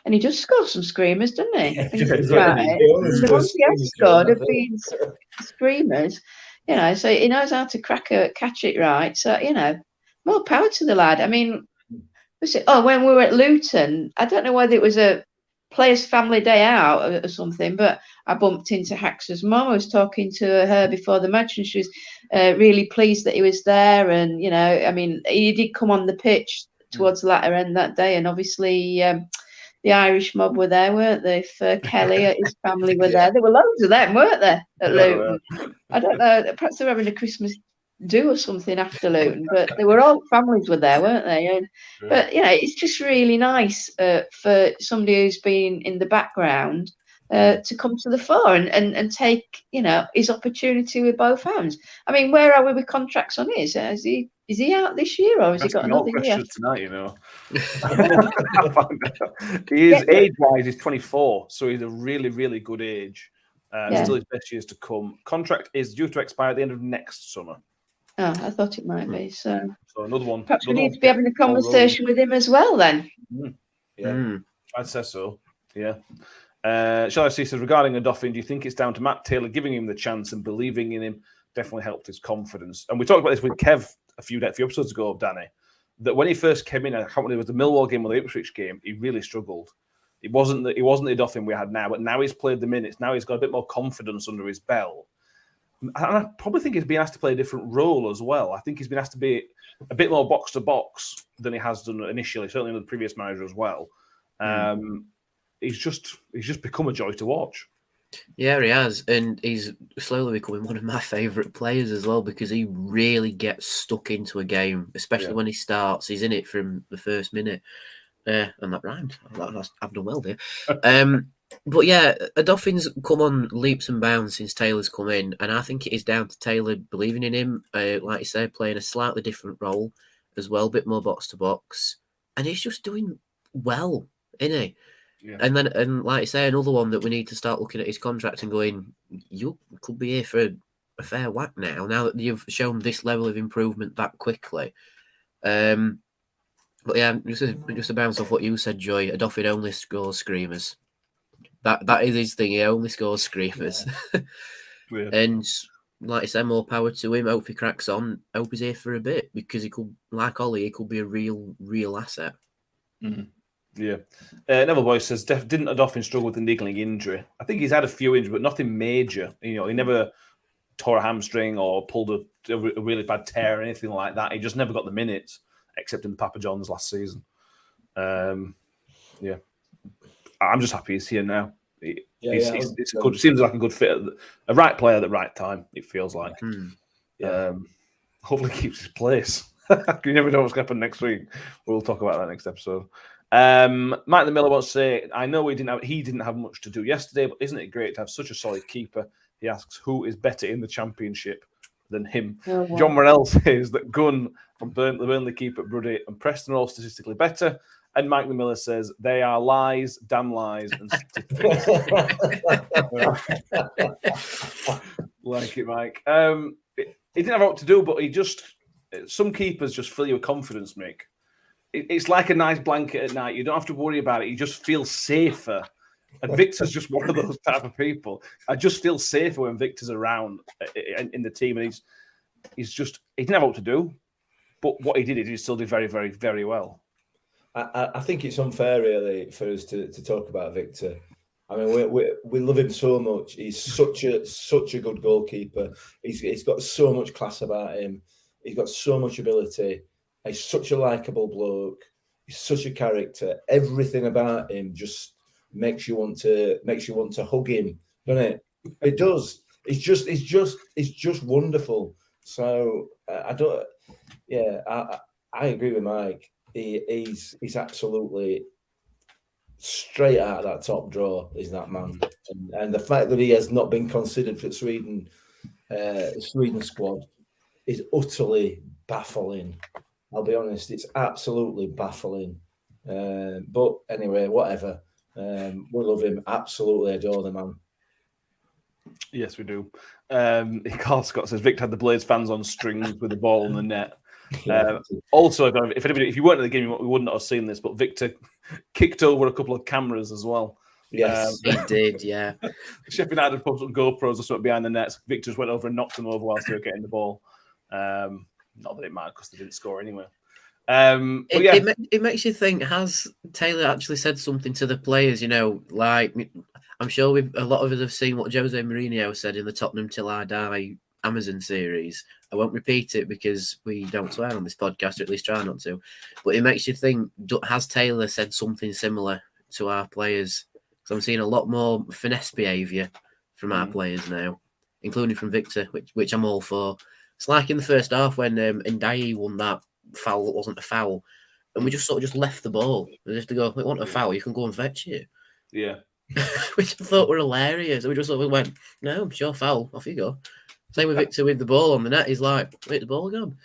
And he just scored some screamers, doesn't he? The ones he has scored have been screamers, so he knows how to catch it right. So, more power to the lad. I mean, when we were at Luton, I don't know whether it was a players' family day out or something, but I bumped into Hax's mum. I was talking to her before the match, and she was really pleased that he was there. And I mean, he did come on the pitch towards the latter end that day, and obviously the Irish mob were there, weren't they? If Kelly and his family were there were loads of them, weren't there, at Luton? I don't know. Perhaps they're having a Christmas do or something after Luton, but they were all families were there, weren't they? And, but it's just really nice for somebody who's been in the background to come to the fore and take his opportunity with both hands. I mean, where are we with contracts on his? Is he out this year, or has he got another year? Tonight, he is age-wise, he's 24, so he's a really, really good age. Still his best years to come. Contract is due to expire at the end of next summer. Oh, I thought it might be. So another one. Perhaps we need to be having a conversation with him as well then. I'd say so. Yeah. Shall I see? So regarding Odoffin, do you think it's down to Matt Taylor giving him the chance and believing in him definitely helped his confidence? And we talked about this with Kev a few episodes ago, Danny, that when he first came in, I can't remember, it was the Millwall game or the Ipswich game, he really struggled. It wasn't the Odoffin we had now, but now he's played the minutes. Now he's got a bit more confidence under his belt. And I probably think he's been asked to play a different role as well. I think he's been asked to be a bit more box to box than he has done initially, certainly under the previous manager as well. He's just become a joy to watch. Yeah, he has, and he's slowly becoming one of my favourite players as well because he really gets stuck into a game, especially when he starts. He's in it from the first minute, and that rhymed. I've done well there. But yeah, Odoffin's come on leaps and bounds since Taylor's come in, and I think it is down to Taylor believing in him. Like you said, playing a slightly different role as well, a bit more box to box, and he's just doing well, isn't he? Yeah. And like I say, another one that we need to start looking at his contract and going, you could be here for a fair whack now that you've shown this level of improvement that quickly. But yeah, just to bounce off what you said, Joy, Odoffin only scores screamers. That is his thing. He only scores screamers. Yeah. And like I said, more power to him. Hope he cracks on. Hope he's here for a bit because he could, like Ollie, he could be a real asset. Mm-hmm. Yeah. Neville Boyce says, didn't Odoffin struggle with the niggling injury? I think he's had a few injuries, but nothing major. He never tore a hamstring or pulled a really bad tear or anything like that. He just never got the minutes, except in the Papa John's last season. Yeah. I'm just happy he's here now. It's good. It seems like a good fit, a right player at the right time, it feels like. Hopefully he keeps his place. You never know what's going to happen next week. We'll talk about that next episode. Mike the Miller wants to say, I know he didn't have much to do yesterday, but isn't it great to have such a solid keeper? He asks, who is better in the Championship than him? Oh, wow. John Morrell says that Gunn from the Burnley keeper, Bruddy, and Preston are all statistically better. And Mike the Miller says, they are lies, damn lies, and statistics. Like it, Mike. He didn't have what to do, but some keepers just fill you with confidence, Mick. It's like a nice blanket at night. You don't have to worry about it. You just feel safer. And Victor's just one of those type of people. I just feel safer when Victor's around in the team. And he didn't have what to do. But what he did, he still did very, very, very well. I think it's unfair, really, for us to talk about Victor. I mean, we love him so much. He's such a good goalkeeper. He's got so much class about him. He's got so much ability. He's such a likable bloke. He's such a character. Everything about him just makes you want to hug him, doesn't it? It does. It's just wonderful. So I agree with Mike. He's absolutely straight out of that top drawer, is that man. And the fact that he has not been considered for Sweden squad is utterly baffling. I'll be honest, it's absolutely baffling. But anyway, whatever. We love him. Absolutely adore the man. Yes, we do. Carl Scott says Victor had the Blades fans on strings with the ball in the net. Also, if you weren't at the game, we wouldn't have seen this, but Victor kicked over a couple of cameras as well. Yes, he did, yeah. Sheffield United put some GoPros or something behind the nets. Victor just went over and knocked them over whilst they were getting the ball. Not that it mattered because they didn't score anyway. But yeah, It makes you think, has Taylor actually said something to the players? You know, like, I'm sure a lot of us have seen what Jose Mourinho said in the Tottenham Till I Die Amazon series. I won't repeat it because we don't swear on this podcast, or at least try not to. But it makes you think, has Taylor said something similar to our players? Because I'm seeing a lot more finesse behaviour from our players now, including from Victor, which I'm all for. It's like in the first half when Ndiaye won that foul that wasn't a foul, and we just sort of just left the ball. We just to go, it wasn't a foul, you can go and fetch it. Yeah. Which I thought were hilarious. We just sort of went, no, I'm sure foul, off you go. Same with Victor with the ball on the net. He's like, wait, the ball gone.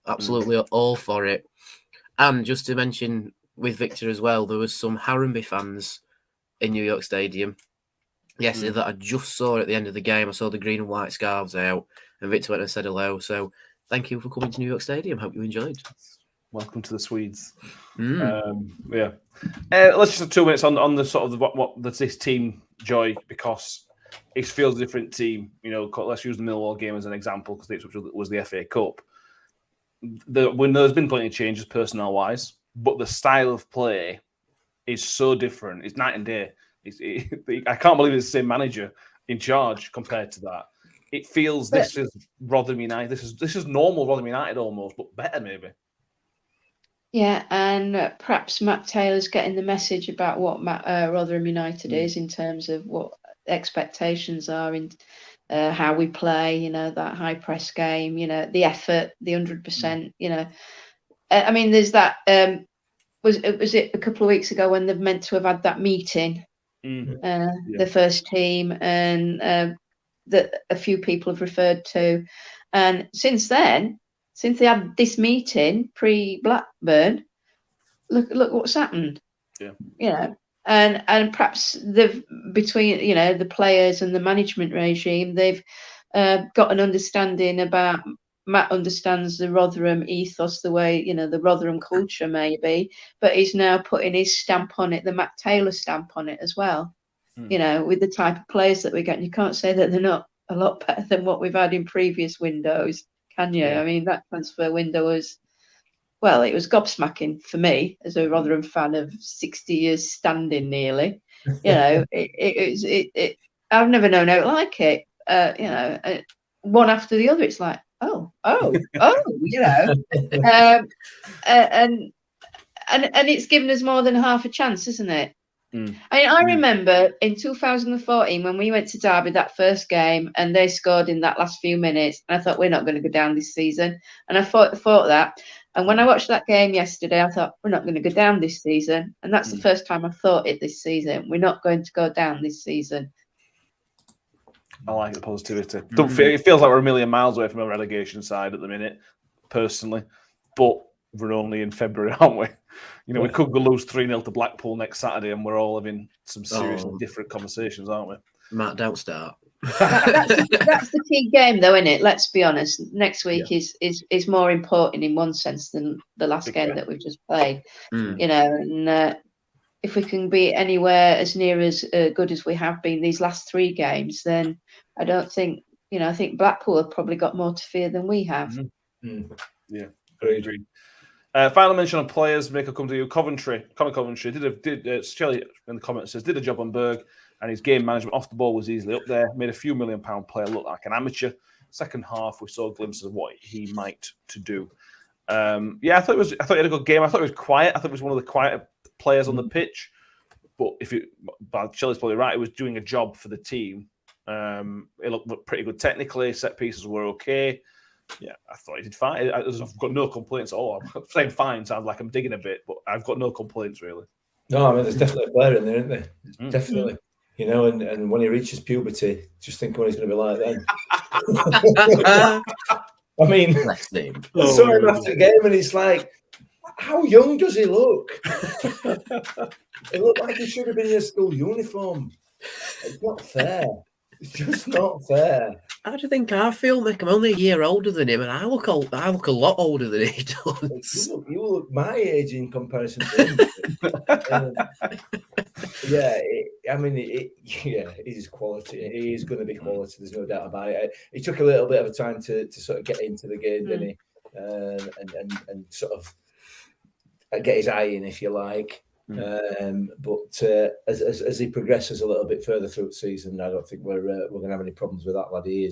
Absolutely all for it. And just to mention with Victor as well, there was some Harambee fans in New York Stadium yesterday that I just saw at the end of the game. I saw the green and white scarves out, and Victor went and said hello. So thank you for coming to New York Stadium. Hope you enjoyed. Welcome to the Swedes. Yeah. Let's just have 2 minutes on the sort of what this team joy, because it feels a different team. You know, let's use the Millwall game as an example because it was the FA Cup. When there's been plenty of changes personnel wise, but the style of play is so different. It's night and day. I can't believe it's the same manager in charge compared to that. It feels this is Rotherham United. This is normal Rotherham United almost, but better maybe. Yeah, and perhaps Matt Taylor's getting the message about what Rotherham United is in terms of what expectations are in how we play, you know, that high press game, you know, the effort, the 100%, you know. I mean, there's that, was it a couple of weeks ago when they've meant to have had that meeting, the first team, and that a few people have referred to. And since then, since they had this meeting pre-Blackburn, look what's happened. Yeah. You know, and perhaps they've, between, you know, the players and the management regime, they've got an understanding about, Matt understands the Rotherham ethos, the way, you know, the Rotherham culture maybe, but he's now putting his stamp on it, the Matt Taylor stamp on it as well. You know, with the type of players that we get, you can't say that they're not a lot better than what we've had in previous windows, can you? I mean, that transfer window was, well, it was gobsmacking for me as a Rotherham fan of 60 years standing nearly. You know, I've never known it like it. You know, one after the other, it's like, oh, you know, and it's given us more than half a chance, isn't it? I mean, I remember in 2014 when we went to Derby that first game and they scored in that last few minutes, and I thought, we're not going to go down this season. And I thought that. And when I watched that game yesterday, I thought, we're not going to go down this season. And that's the first time I thought it this season. We're not going to go down this season. I like the positivity. It feels like we're a million miles away from a relegation side at the minute, personally. But we're only in February, aren't we? You know, we could go lose 3-0 to Blackpool next Saturday, and we're all having some seriously different conversations, aren't we? Matt, don't start. That's the key game, though, isn't it? Let's be honest. Next week is more important in one sense than the last game that we've just played. You know, and if we can be anywhere as near as good as we have been these last 3 games, then I don't think, you know, I think Blackpool have probably got more to fear than we have. Yeah, agreed. Final mention on players, make a come to you. Conor Coventry Shelley in the comments says, did a job on Berg, and his game management off the ball was easily up there. Made a few £1 million player look like an amateur. Second half, we saw glimpses of what he might to do. I thought he had a good game. I thought he was quiet. I thought he was one of the quieter players on the pitch. But Shelley's probably right. He was doing a job for the team. He looked pretty good technically. Set pieces were okay. Yeah, I thought he did fine. I've got no complaints at all. I'm saying fine sounds like I'm digging a bit, but I've got no complaints really. No, I mean, there's definitely a player in there, isn't there? Definitely. You know, and when he reaches puberty, just think what he's going to be like then. I mean, I saw him after the game and it's like, how young does he look? He looked like he should have been in a school uniform. It's not fair. It's just not fair. How do you think I feel, Mick? I'm only a year older than him, and I look a lot older than he does. You look my age in comparison to him. It is quality. He is going to be quality. There's no doubt about it. He took a little bit of a time to sort of get into the game, didn't he? And sort of get his eye in, if you like. But as he progresses a little bit further through the season, I don't think we're going to have any problems with that lad. He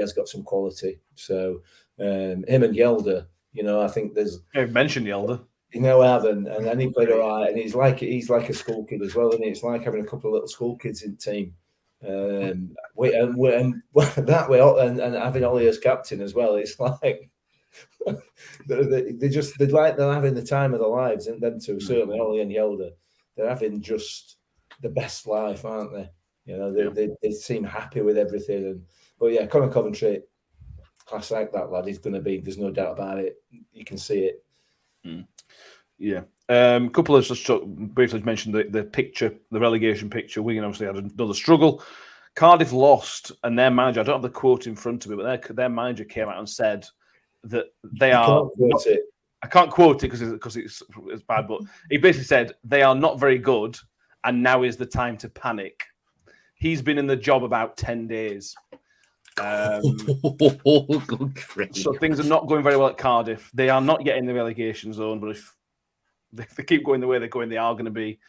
has got some quality. So him and Yelder, I think there's. You've mentioned Yelder. I haven't, and he played all right. And he's like a school kid as well, and it's like having a couple of little school kids in the team. And that way, and having Ollie as captain as well. It's like they're having the time of their lives, and them two, certainly Ollie and Yelder, they're having just the best life, aren't they? They seem happy with everything. But yeah, Conor Coventry, class like that lad. He's going to be. There's no doubt about it. You can see it. Yeah. A couple of just briefly mentioned the picture, the relegation picture. Wigan obviously had another struggle. Cardiff lost, and their manager, I don't have the quote in front of me, but their manager came out and said that they are. I can't quote it because it's bad, but he basically said they are not very good, and now is the time to panic. He's been in the job about 10 days. So things are not going very well at Cardiff. They are not yet in the relegation zone, but if they keep going the way they're going, they are going to be.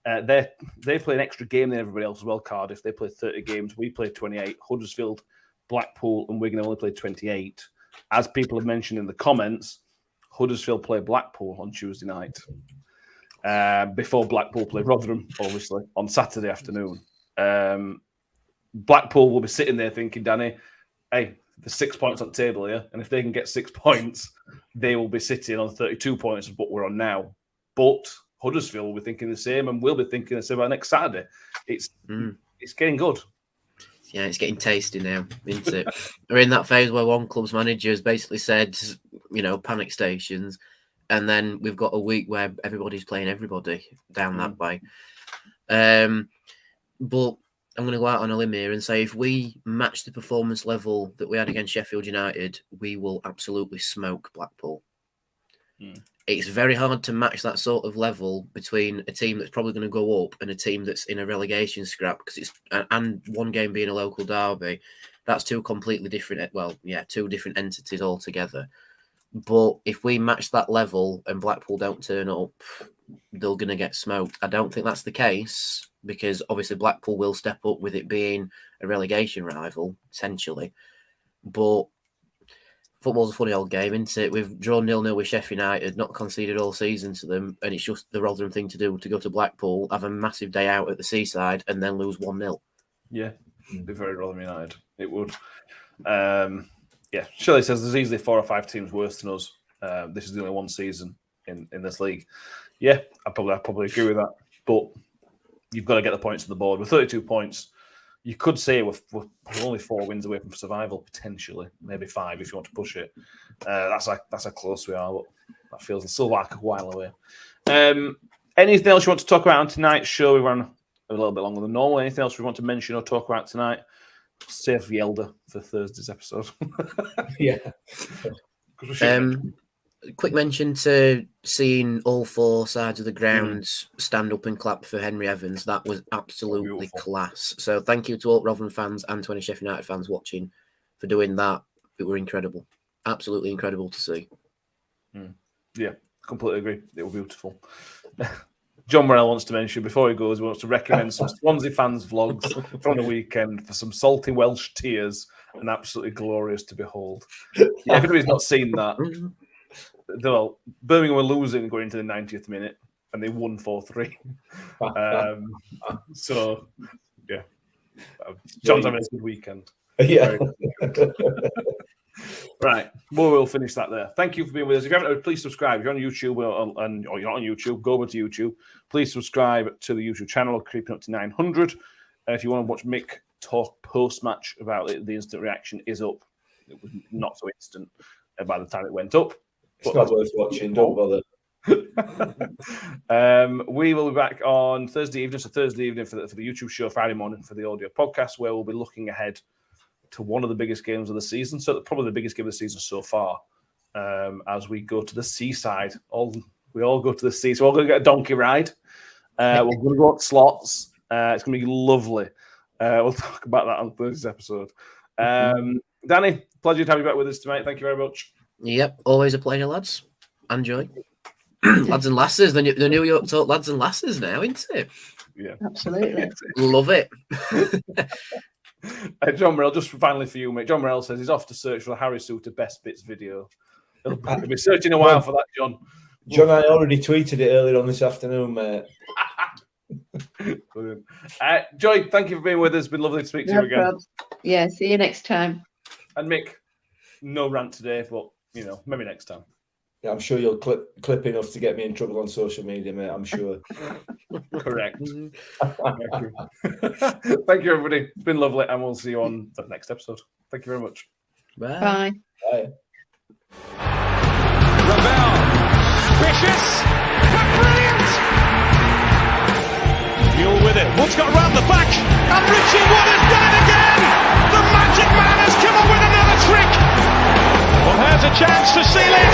They play an extra game than everybody else as well, Cardiff. They play 30 games. We play 28. Huddersfield, Blackpool, and Wigan only play 28. As people have mentioned in the comments, Huddersfield play Blackpool on Tuesday night. Before Blackpool play Rotherham, obviously, on Saturday afternoon. Blackpool will be sitting there thinking, Danny, hey, there's 6 points on the table here, and if they can get 6 points, they will be sitting on 32 points of what we're on now. But Huddersfield will be thinking the same, and we'll be thinking the same about next Saturday. It's getting good. Yeah, it's getting tasty now, isn't it? We're in that phase where one club's manager has basically said, panic stations, and then we've got a week where everybody's playing everybody down that way. But I'm going to go out on a limb here and say if we match the performance level that we had against Sheffield United, we will absolutely smoke Blackpool. It's very hard to match that sort of level between a team that's probably going to go up and a team that's in a relegation scrap because and one game being a local derby. That's two completely different, two different entities altogether. But if we match that level and Blackpool don't turn up, they're going to get smoked. I don't think that's the case because obviously Blackpool will step up with it being a relegation rival, essentially. But football's a funny old game, isn't it? We've drawn 0-0 with Sheffield United, not conceded all season to them, and it's just the Rotherham thing to do to go to Blackpool, have a massive day out at the seaside, and then lose 1-0. Yeah, it'd be very Rotherham United. It would. Shirley says there's easily 4 or 5 teams worse than us. This is the only one season in this league. Yeah, I probably agree with that. But you've got to get the points on the board. With 32 points, you could say we're only 4 wins away from survival, potentially. Maybe 5 if you want to push it. That's how close we are, but that feels still like a while away. Anything else you want to talk about on tonight's show? We ran a little bit longer than normal. Anything else we want to mention or talk about tonight? Save Yelder for Thursday's episode. Yeah. Quick mention to seeing all 4 sides of the ground stand up and clap for Henry Evans. That was absolutely class. So thank you to all Rotherham fans and 20 Sheffield United fans watching for doing that. It were incredible. Absolutely incredible to see. Yeah, completely agree. It was beautiful. John Morell wants to mention, before he goes, he wants to recommend some Swansea fans vlogs from the weekend for some salty Welsh tears and absolutely glorious to behold. Yeah, if anybody's not seen that, well, Birmingham were losing going into the 90th minute and they won 4-3. So, yeah. John's having a good weekend. Yeah. Right, we'll finish that there. Thank you for being with us. If you haven't, please subscribe. If you're on YouTube or you're not on YouTube, go over to YouTube. Please subscribe to the YouTube channel, creeping up to 900. And if you want to watch Mick talk post-match about it, the instant reaction is up. It was not so instant by the time it went up. It's not worth watching, don't bother. We will be back on Thursday evening, for the YouTube show, Friday morning for the audio podcast, where we'll be looking ahead to one of the biggest games of the season, so probably the biggest game of the season so far, as we go to the seaside. We all go to the sea, so we're all going to get a donkey ride. We're going to go up slots. It's going to be lovely. We'll talk about that on Thursday's episode. Danny, pleasure to have you back with us tonight. Thank you very much. Yep, always a pleasure, lads. Enjoy. lads and lasses, the New York Talk lads and lasses now, isn't it? Yeah. Absolutely. Love it. John Morell, just finally for you, mate. John Morell says he's off to search for the Harry Suter best bits video. He'll be searching a while for that, John. John, I already tweeted it earlier on this afternoon, mate. Brilliant. Joy, thank you for being with us. It's been lovely to speak to you No again. probs. Yeah, see you next time. And Mick, no rant today, but maybe next time. Yeah, I'm sure you'll clip enough to get me in trouble on social media, mate. I'm sure. Correct. Thank you. Thank you, everybody. It's been lovely, and we'll see you on the next episode. Thank you very much. Bye. Bye. Bye. Ravel, vicious, and brilliant. Mule with it. Wood's got round the back, and Richie Wood has done it again. The Magic Man has come up with another trick. Well, here's a chance to seal it.